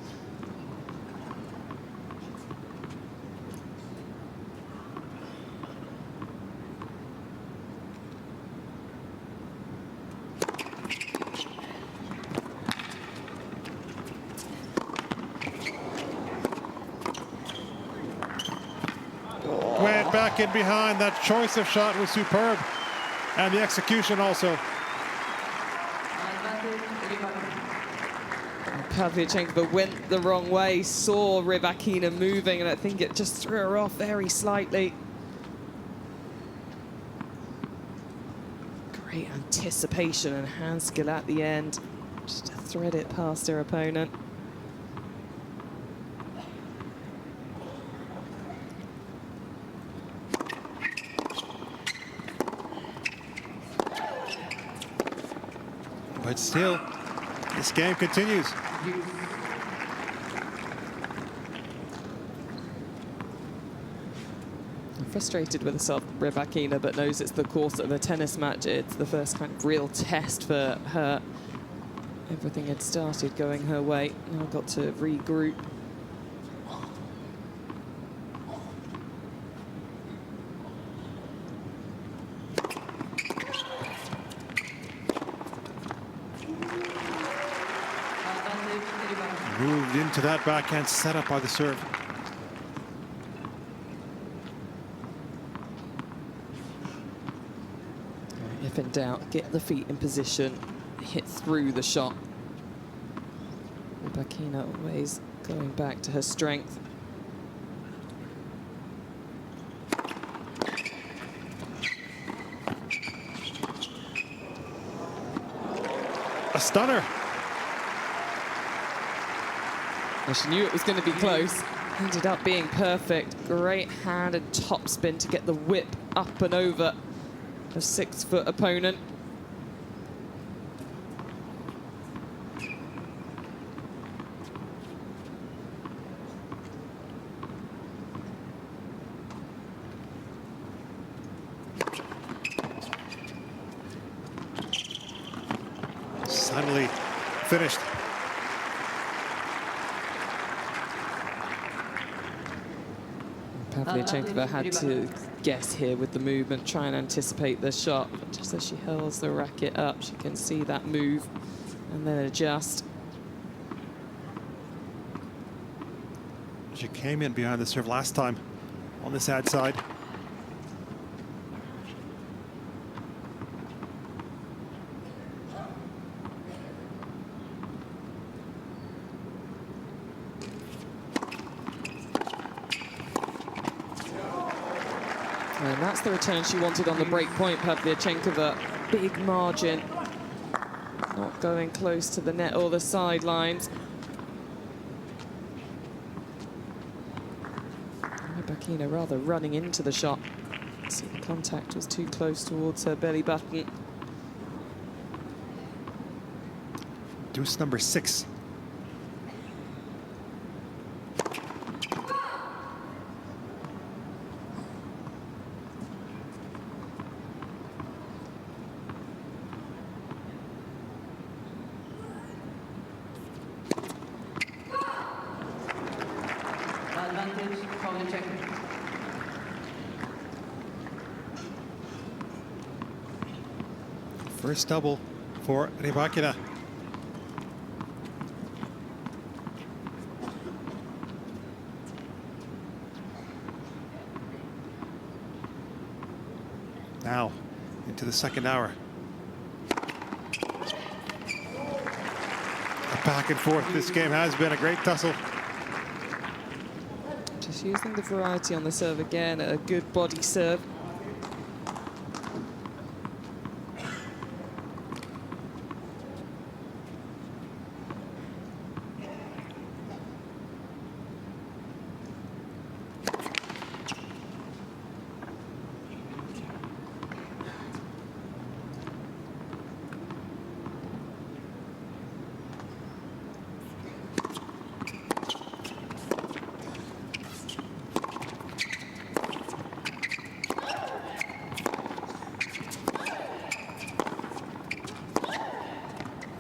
Went back in behind. That choice of shot was superb. And the execution also. Pavlyuchenkova went the wrong way, saw Rybakina moving, and I think it just threw her off very slightly. Great anticipation and hand skill at the end, just to thread it past her opponent. But still, this game continues. Frustrated with herself, Rybakina, but knows it's the course of a tennis match. It's the first kind of real test for her. Everything had started going her way. Now got to regroup. Moved into that backhand setup by the serve. If in doubt, get the feet in position, hit through the shot. Rybakina always going back to her strength. A stunner. Well, she knew it was going to be close. Ended up being perfect. Great hand and topspin to get the whip up and over a 6-foot opponent. Suddenly finished. Pavlyuchenkova had to guess here with the movement, try and anticipate the shot. But just as she hurls the racket up, she can see that move and then adjust. She came in behind the serve last time on this ad side. And that's the return she wanted on the break point, Pavlyuchenkova. Big margin. Not going close to the net or the sidelines. Rybakina rather running into the shot. See, the contact was too close towards her belly button. Deuce number 6. Advantage, Pavlyuchenkova. First double for Rybakina. Now into the second hour. Back and forth. This game has been a great tussle. Just using the variety on the serve again, a good body serve.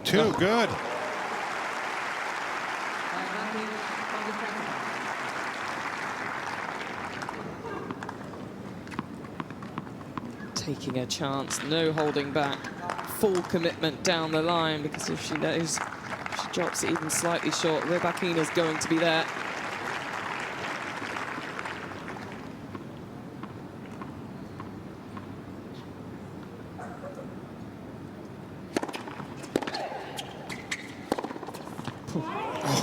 Too good. Advantage, Pavlyuchenkova. Taking a chance, no holding back. Full commitment down the line, because if she knows if she drops it even slightly short, Rybakina's going to be there.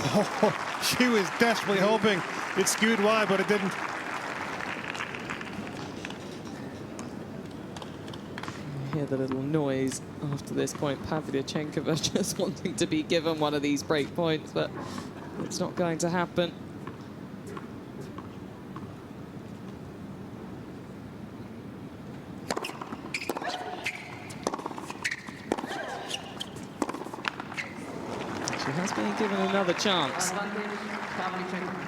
Oh, she was desperately hoping it skewed wide, but it didn't. Hear the little noise after this point. Pavlyuchenkova just wanting to be given one of these break points, but it's not going to happen. She has been given another chance. Advantage, Pavlyuchenkova.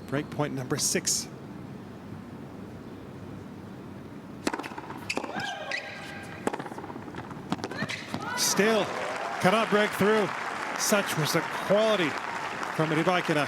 Break point number 6. Still cannot break through. Such was the quality from Rybakina.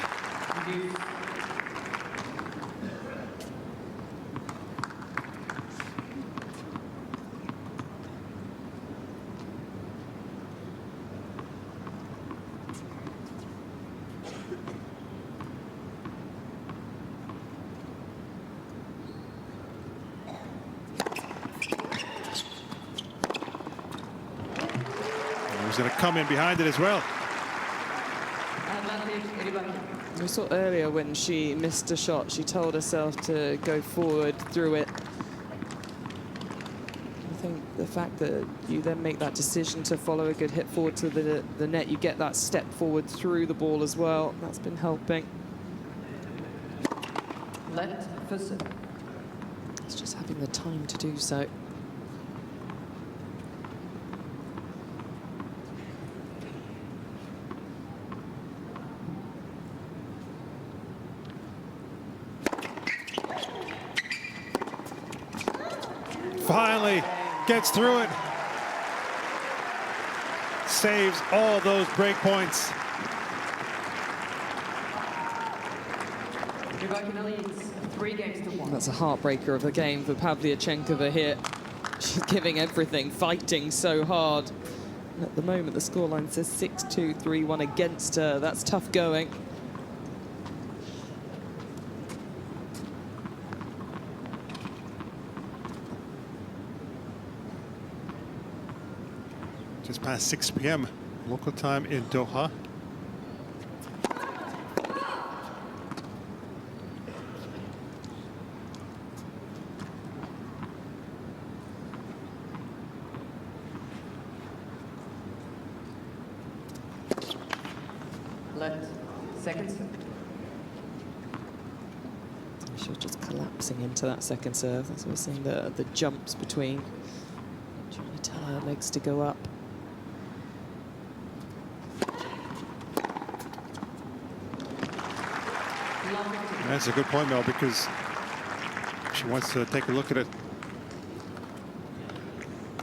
He's going to come in behind it as well. Advantage, Rybakina. We saw earlier when she missed a shot, she told herself to go forward through it. I think the fact that you then make that decision to follow a good hit forward to the net, you get that step forward through the ball as well. That's been helping. Let for serve. It's just having the time to do so. Finally gets through it. Saves all those break points. Rybakina leads 3 games to 1. That's a heartbreaker of the game for Pavlyuchenkova here. She's giving everything, fighting so hard. And at the moment, the scoreline says 6-2, 3-1 against her. That's tough going. Just past 6 p.m. local time in Doha. Let second serve. She's just collapsing into that second serve. That's what we're seeing, the jumps between. Trying to tell her legs to go up. That's a good point, Mel, because she wants to take a look at it.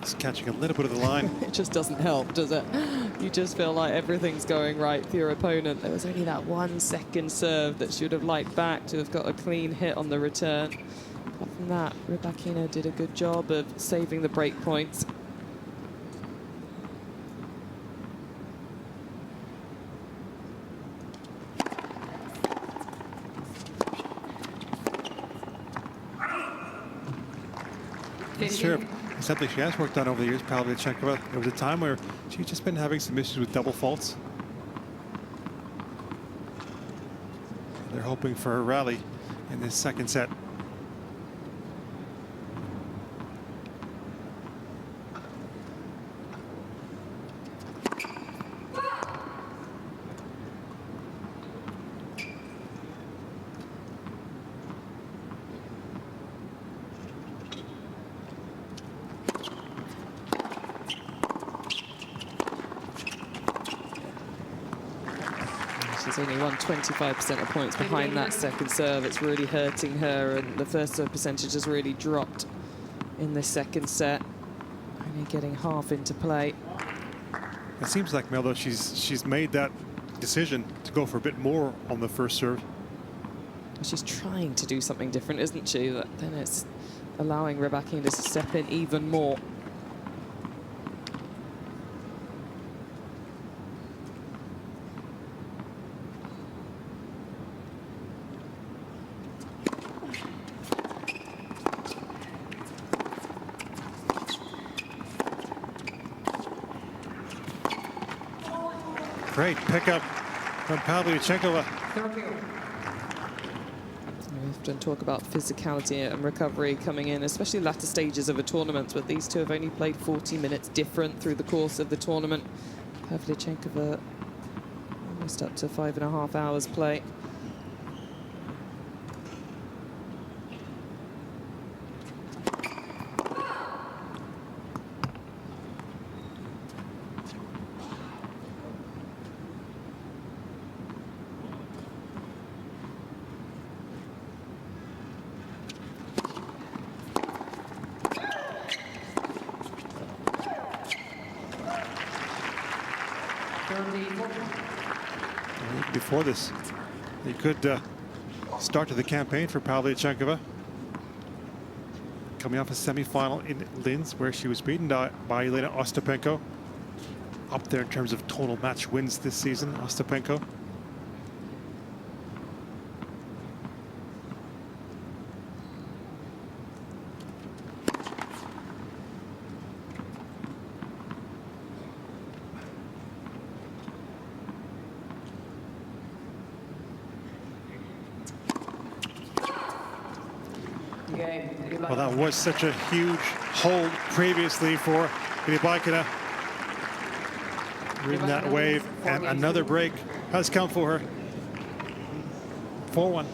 It's catching a little bit of the line. It just doesn't help, does it? You just feel like everything's going right for your opponent. There was only that 1 second serve that she would have liked back to have got a clean hit on the return. Apart from that, Rybakina did a good job of saving the break points. Sure. Something she has worked on over the years, Pavlyuchenkova. There was a time where she's just been having some issues with double faults. They're hoping for a rally in this second set. She's only won 25% of points behind that second serve. It's really hurting her, and the first serve percentage has really dropped in this second set. Only getting half into play. It seems like, Mel, though, she's made that decision to go for a bit more on the first serve. She's trying to do something different, isn't she? That then it's allowing Rybakina to step in even more. Great pickup from Pavlyuchenkova. We often talk about physicality and recovery coming in, especially latter stages of a tournament, but these two have only played 40 minutes different through the course of the tournament. Pavlyuchenkova almost up to 5.5 hours play. Before this, a good start to the campaign for Pavlyuchenkova. Coming off a semifinal in Linz, where she was beaten by Elena Ostapenko. Up there in terms of total match wins this season, Ostapenko. Well, that was such a huge hold previously for Rybakina. Ridden that wave, and another break has come for her. 4-1.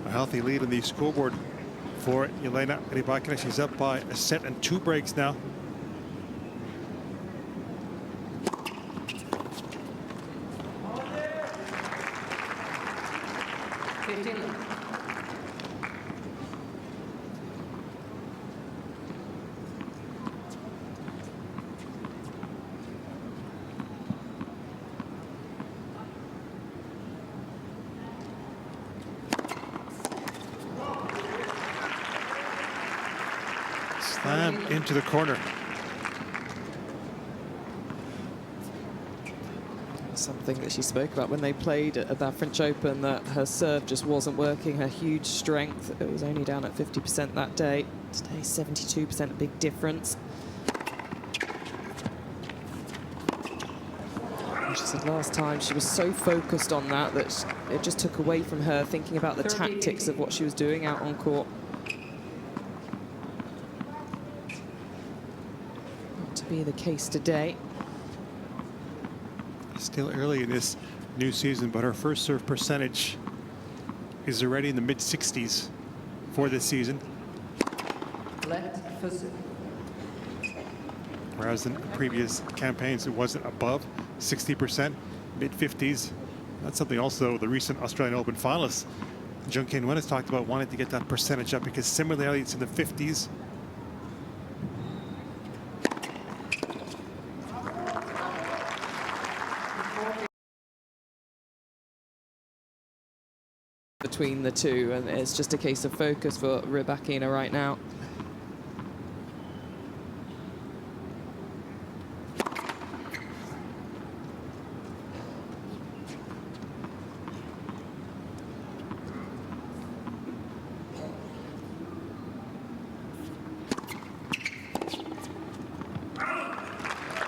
A healthy lead in the scoreboard for Elena Rybakina. She's up by a set and 2 breaks now. Slam into the corner. Something that she spoke about when they played at that French Open, that her serve just wasn't working, her huge strength. It was only down at 50% that day. Today, 72%, a big difference. And she said last time she was so focused on that it just took away from her thinking about the tactics of what she was doing out on court. Not to be the case today. Still early in this new season, but her first serve percentage is already in the mid-60s for this season. Whereas in previous campaigns, it wasn't above 60%, mid-50s. That's something also the recent Australian Open finalist, Jung Kin-Wen, has talked about, wanting to get that percentage up, because similarly it's in the 50s. between the two, and it's just a case of focus for Rybakina right now.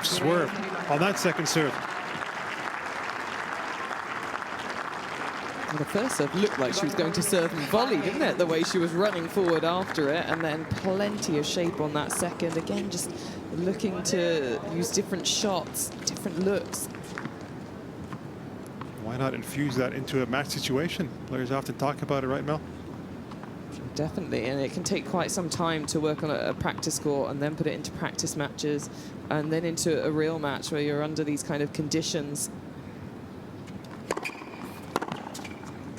Swerve on that second serve. Well, the first serve looked like she was going to serve and volley, didn't it? The way she was running forward after it, and then plenty of shape on that second. Again, just looking to use different shots, different looks. Why not infuse that into a match situation? Players often talk about it, right, Mel? Definitely, and it can take quite some time to work on a practice court and then put it into practice matches and then into a real match where you're under these kind of conditions.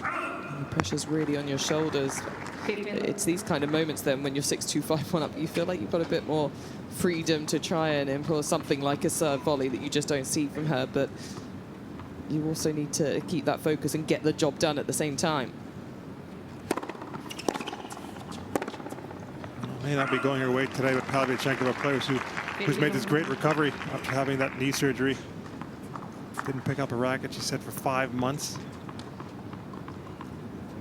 And the pressure's really on your shoulders. It's these kind of moments then when you're 6-2, 5-1 up, you feel like you've got a bit more freedom to try and impose something like a serve volley that you just don't see from her, but you also need to keep that focus and get the job done at the same time. May not be going her way today with Pavlyuchenkova, players who's made this great recovery after having that knee surgery. Didn't pick up a racket, she said, for 5 months.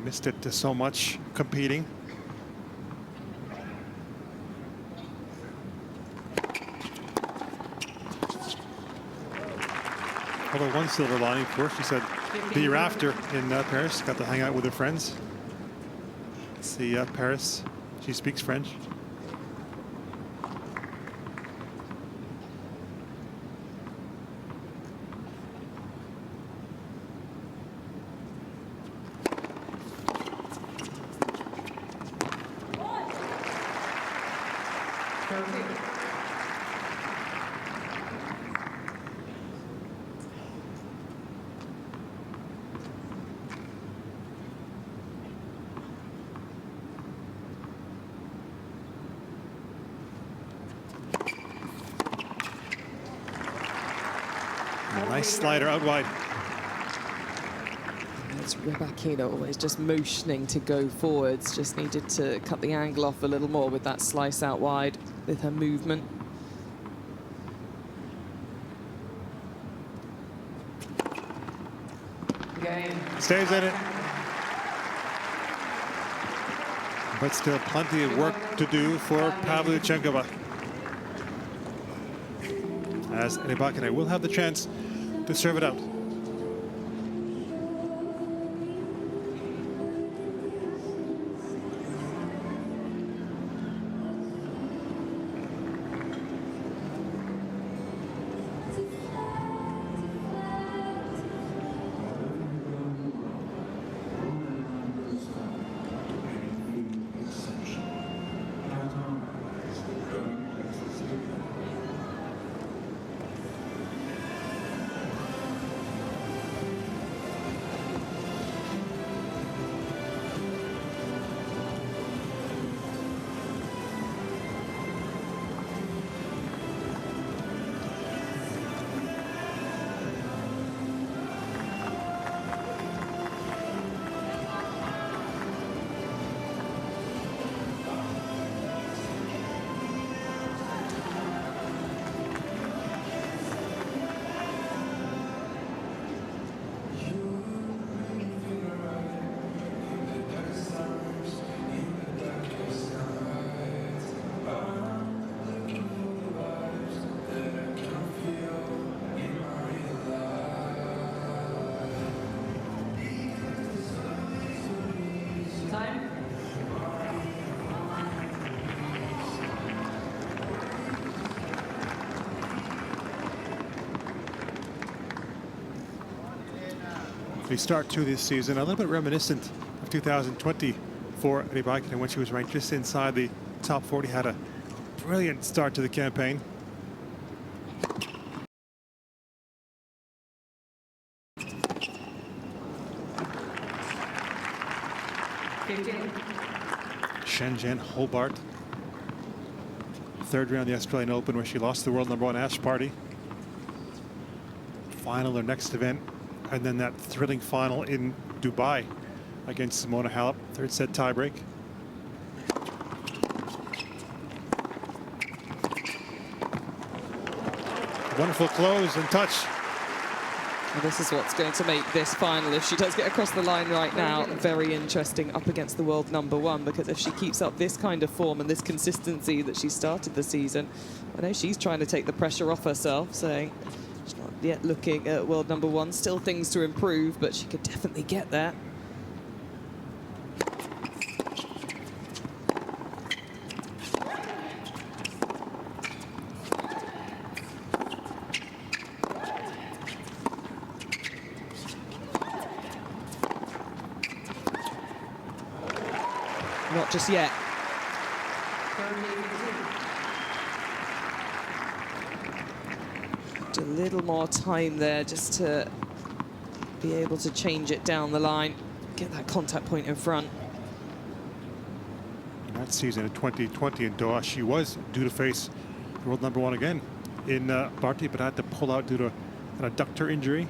Missed it so much competing. Although one silver lining for her, she said the year after in Paris, got to hang out with her friends. See Paris, she speaks French. Nice slider out wide. It's Rybakina always just motioning to go forwards. Just needed to cut the angle off a little more with that slice out wide with her movement. Game. Stays in it. But still plenty of work to do for Pavlyuchenkova, as Rybakina will have the chance to serve it out. Time. We start to this season a little bit reminiscent of 2020 for Rybakina when she was ranked just inside the top 40. Had a brilliant start to the campaign. Shenzhen, Hobart. Third round of the Australian Open where she lost the world #1 Ash Party. Final, her next event. And then that thrilling final in Dubai against Simona Halep. Third set tiebreak. Wonderful close and touch. And this is what's going to make this final, if she does get across the line right now, very interesting up against the world #1, because if she keeps up this kind of form and this consistency that she started the season, I know she's trying to take the pressure off herself, saying she's not yet looking at world #1, still things to improve, but she could definitely get there. Not just yet. A little more time there just to be able to change it down the line, get that contact point in front. In that season in 2020 in Doha, she was due to face world #1 again in Barty, but had to pull out due to an adductor injury.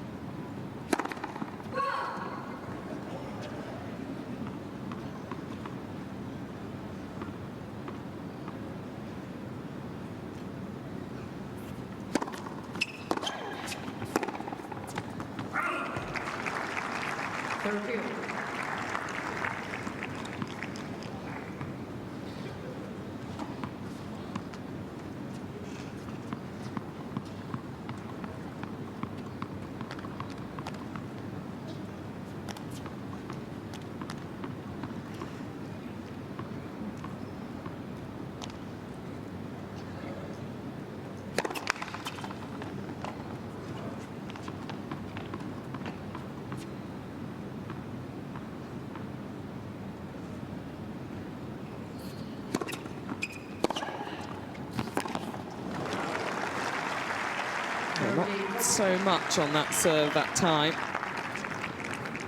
Not so much on that serve that time.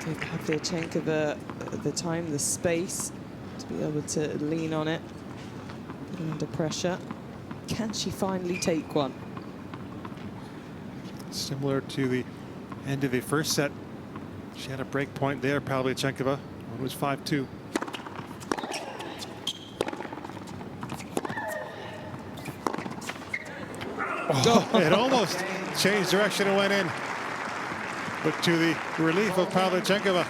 Gave Pavlyuchenkova the time, the space to be able to lean on it under pressure. Can she finally take one? Similar to the end of the first set, she had a break point there, Pavlyuchenkova. One was 5-2. Oh, it almost changed direction and went in. But to the relief of Pavlyuchenkova,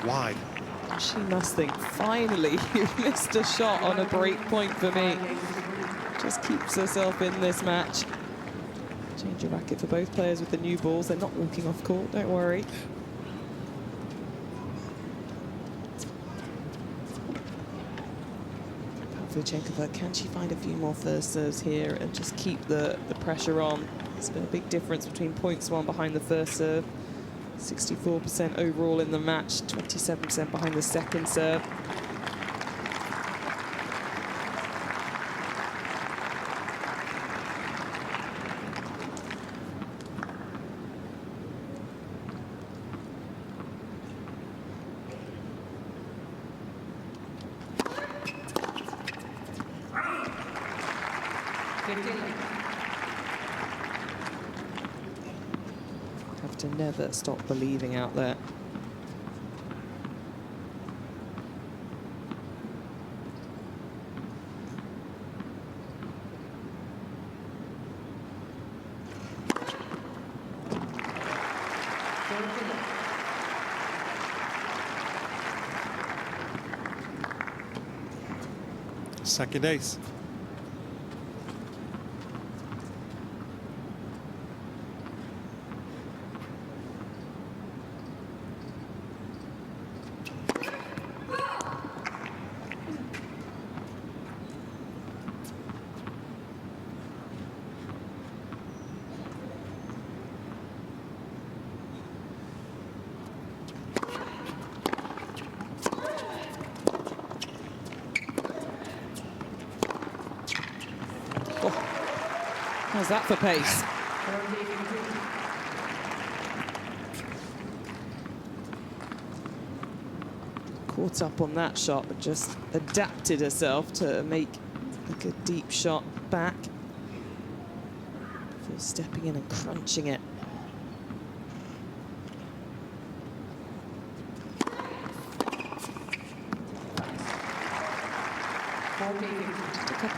wide. She must think, finally, you missed a shot on a break point for me. Just keeps herself in this match. Change of racket for both players with the new balls. They're not walking off court, don't worry. Pavlyuchenkova, can she find a few more first serves here and just keep the pressure on? There's been a big difference between points won behind the first serve. 64% overall in the match, 27% behind the second serve. Have to never stop believing out there. Second ace. How's that for pace? Caught up on that shot, but just adapted herself to make a good deep shot back. Before stepping in and crunching it.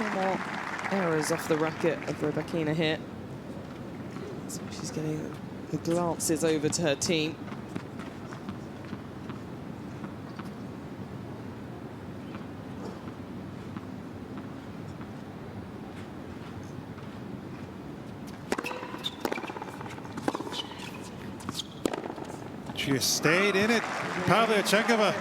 couple more errors off the racket of Rybakina here. So she's getting the glances over to her team. She has stayed in it. Pavlyuchenkova.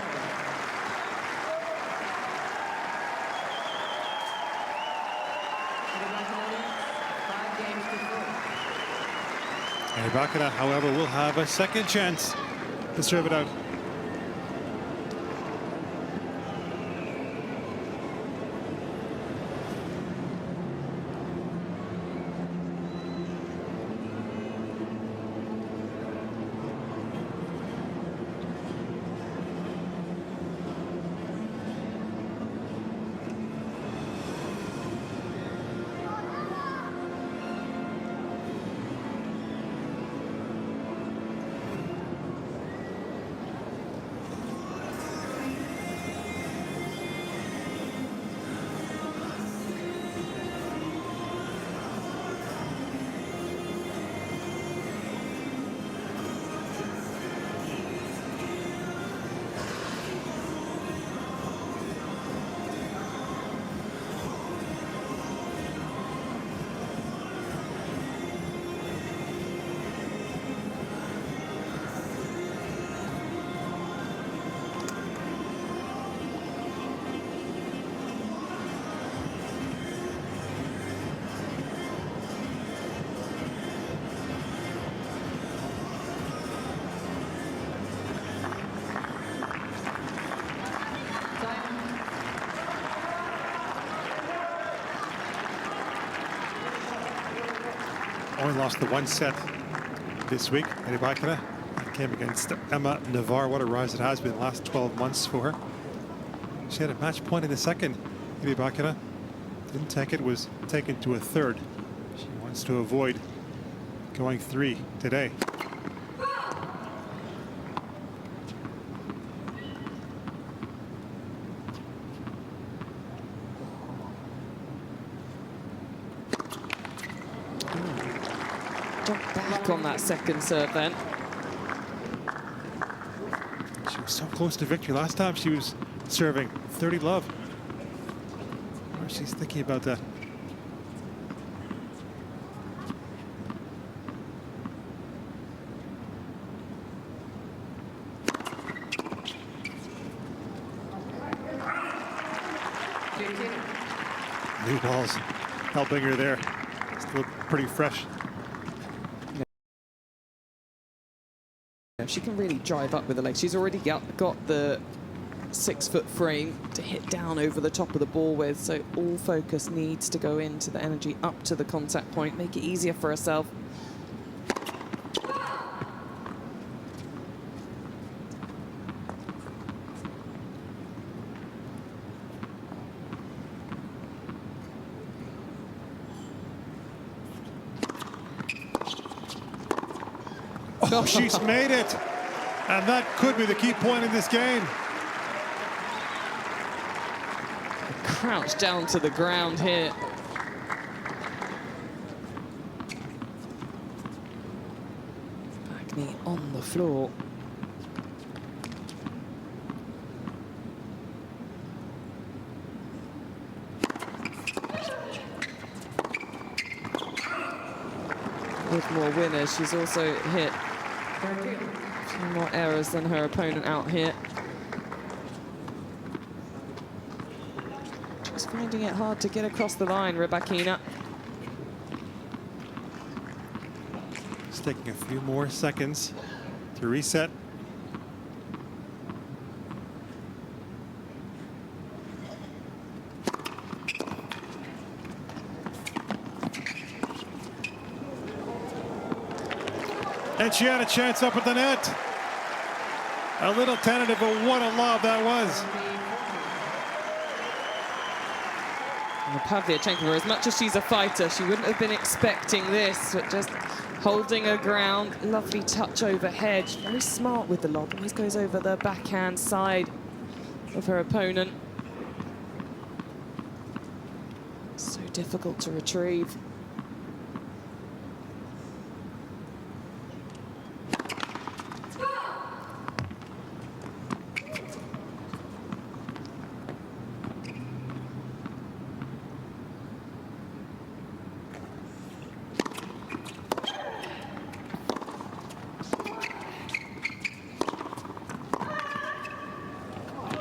Rybakina, however, will have a second chance to serve it out. Only lost the one set this week. Rybakina came against Emma Navarre. What a rise it has been the last 12 months for her. She had a match point in the second. Rybakina didn't take it, was taken to a third. She wants to avoid going 3 today. Back on that second serve then. She was so close to victory last time she was serving 30 love. Oh, she's thinking about that. New balls helping her there. Still pretty fresh. She can really drive up with the legs. She's already got the 6-foot frame to hit down over the top of the ball with, so all focus needs to go into the energy up to the contact point, make it easier for herself. Oh, she's made it. And that could be the key point in this game. Crouch down to the ground here. Back knee on the floor. With more winners, she's also hit a few more errors than her opponent out here. She's finding it hard to get across the line, Rybakina. It's taking a few more seconds to reset. And she had a chance up at the net. A little tentative, but what a lob that was. Pavlyuchenkova, as much as she's a fighter, she wouldn't have been expecting this, but just holding her ground. Lovely touch overhead. She's very smart with the lob. Always goes over the backhand side of her opponent. difficult to retrieve.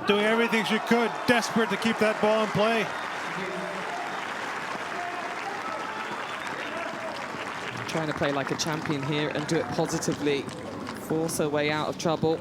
Doing everything she could, desperate to keep that ball in play. Trying to play like a champion here and do it positively, force her way out of trouble.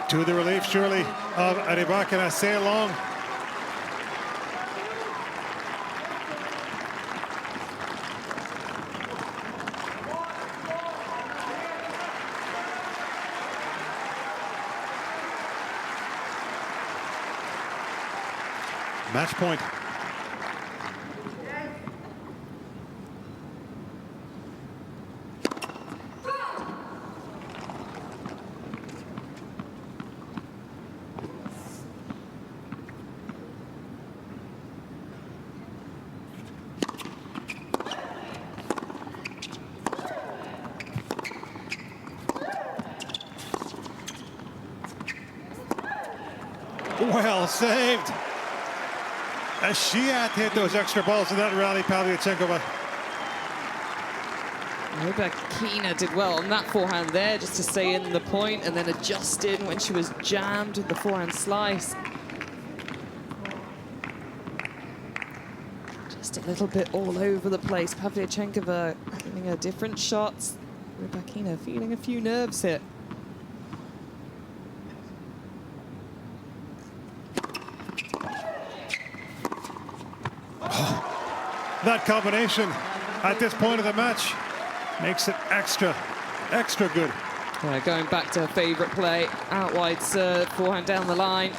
To the relief, surely, of Rybakina. Say along. Match point. Well saved. As she had to hit those extra balls in that rally, Pavlyuchenkova. Rybakina did well on that forehand there, just to stay in the point and then adjusted when she was jammed with the forehand slice. Just a little bit all over the place. Pavlyuchenkova giving her different shots. Rybakina feeling a few nerves here. That combination at this point of the match makes it extra good. Yeah, going back to her favourite play, out wide serve, forehand down the line.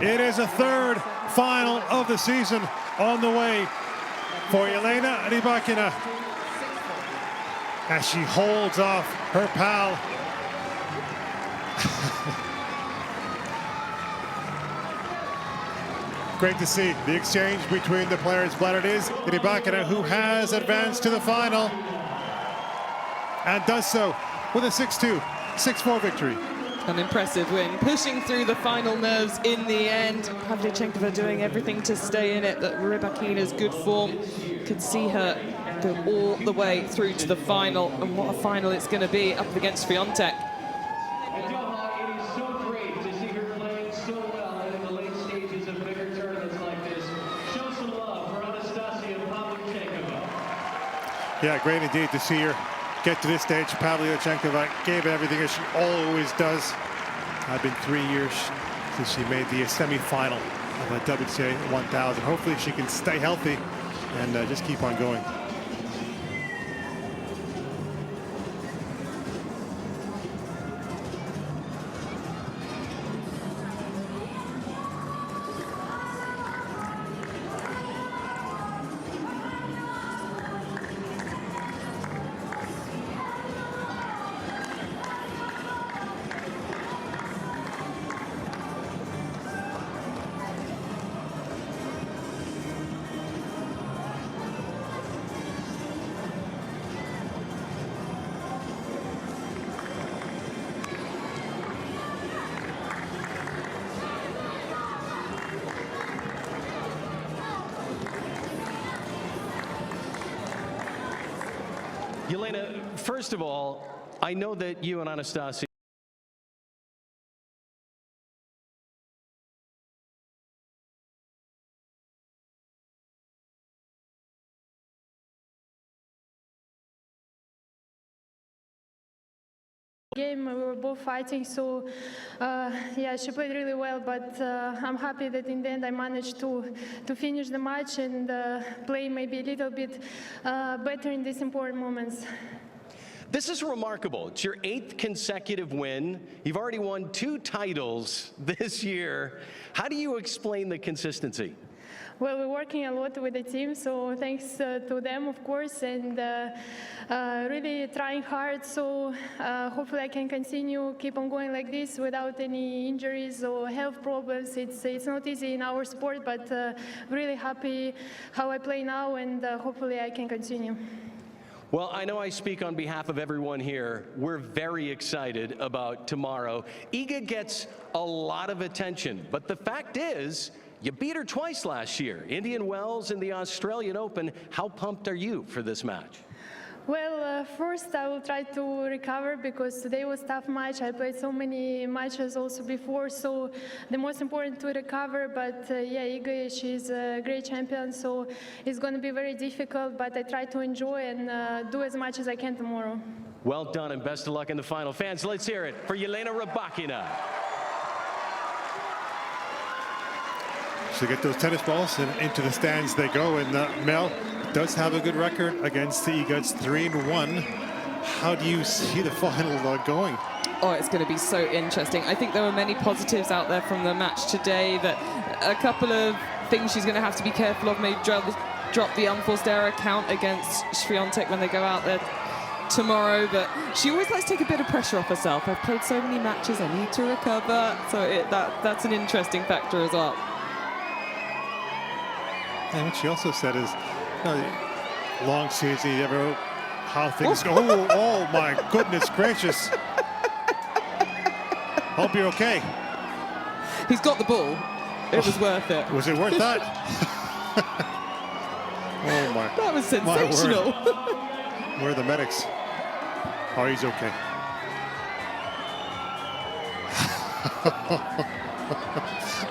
It is a third final of the season on the way for Elena Rybakina as she holds off her pal. Great to see the exchange between the players, but it is Rybakina who has advanced to the final and does so with a 6-2, 6-4 victory. An impressive win, pushing through the final nerves in the end. Pavlyuchenkova doing everything to stay in it, that Rybakina's good form could see her go all the way through to the final, and what a final it's going to be up against Swiatek. At Doha, it is so great to see her playing so well in the late stages of bigger tournaments like this. Show some love for Anastasia Pavlyuchenkova. Yeah, great indeed to see her get to this stage. Pavlyuchenkova gave everything as she always does. It's been 3 years since she made the semi-final of a WTA 1000. Hopefully she can stay healthy and just keep on going. Elena, first of all, I know that you and Anastasia game. We were both fighting, so yeah, she played really well, but I'm happy that in the end I managed to finish the match and play maybe a little bit better in these important moments. This is remarkable. It's your 8th consecutive win. You've already won 2 titles this year. How do you explain the consistency? Well, we're working a lot with the team, so thanks to them, of course, and really trying hard. So hopefully I can continue, keep on going like this without any injuries or health problems. It's not easy in our sport, but really happy how I play now, and hopefully I can continue. Well, I know I speak on behalf of everyone here. We're very excited about tomorrow. Iga gets a lot of attention, but the fact is, you beat her twice last year, Indian Wells and the Australian Open. How pumped are you for this match? Well, first I will try to recover because today was a tough match. I played so many matches also before, so the most important to recover. But yeah, Iga, she's a great champion, so it's going to be very difficult, but I try to enjoy and do as much as I can tomorrow. Well done and best of luck in the final. Fans, let's hear it for Elena Rybakina. She'll get those tennis balls and into the stands they go. And Mel does have a good record against the Iga. It's 3-1. How do you see the final going? Oh, it's going to be so interesting. I think there were many positives out there from the match today. That a couple of things she's going to have to be careful of. Maybe drop the unforced error count against Swiatek when they go out there tomorrow. But she always likes to take a bit of pressure off herself. I've played so many matches. I need to recover. So that's an interesting factor as well. And what she also said is, long season, you never know how things go. Oh my goodness gracious. Hope you're okay. He's got the ball. It was worth it. Was it worth that? Oh my. That was sensational. Where are the medics? Oh, he's okay.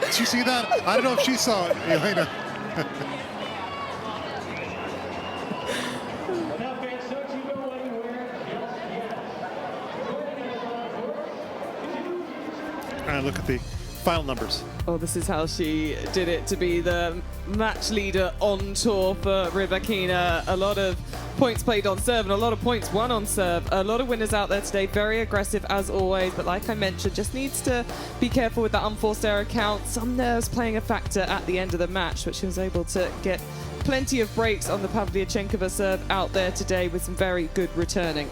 Did you see that? I don't know if she saw it, Elena. Now, fans, don't you go anywhere just yet. And look at the final numbers. Oh, this is how she did it to be the match leader on tour for Rybakina. A lot of points played on serve and a lot of points won on serve. A lot of winners out there today, very aggressive as always, but like I mentioned, just needs to be careful with that unforced error count. Some nerves playing a factor at the end of the match, but she was able to get plenty of breaks on the Pavlyuchenkova serve out there today with some very good returning.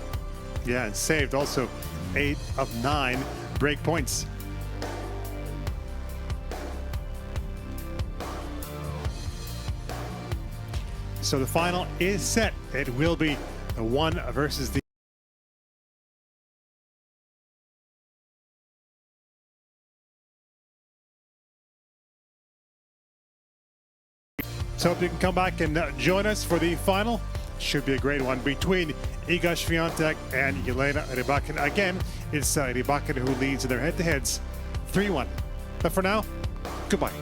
Yeah, and saved also 8 of 9 break points. So the final is set. It will be the one versus the So hope you can come back and join us for the final. Should be a great one between Iga Swiatek and Elena Rybakina. Again, it's Rybakina who leads in their head-to-heads 3-1. But for now, goodbye.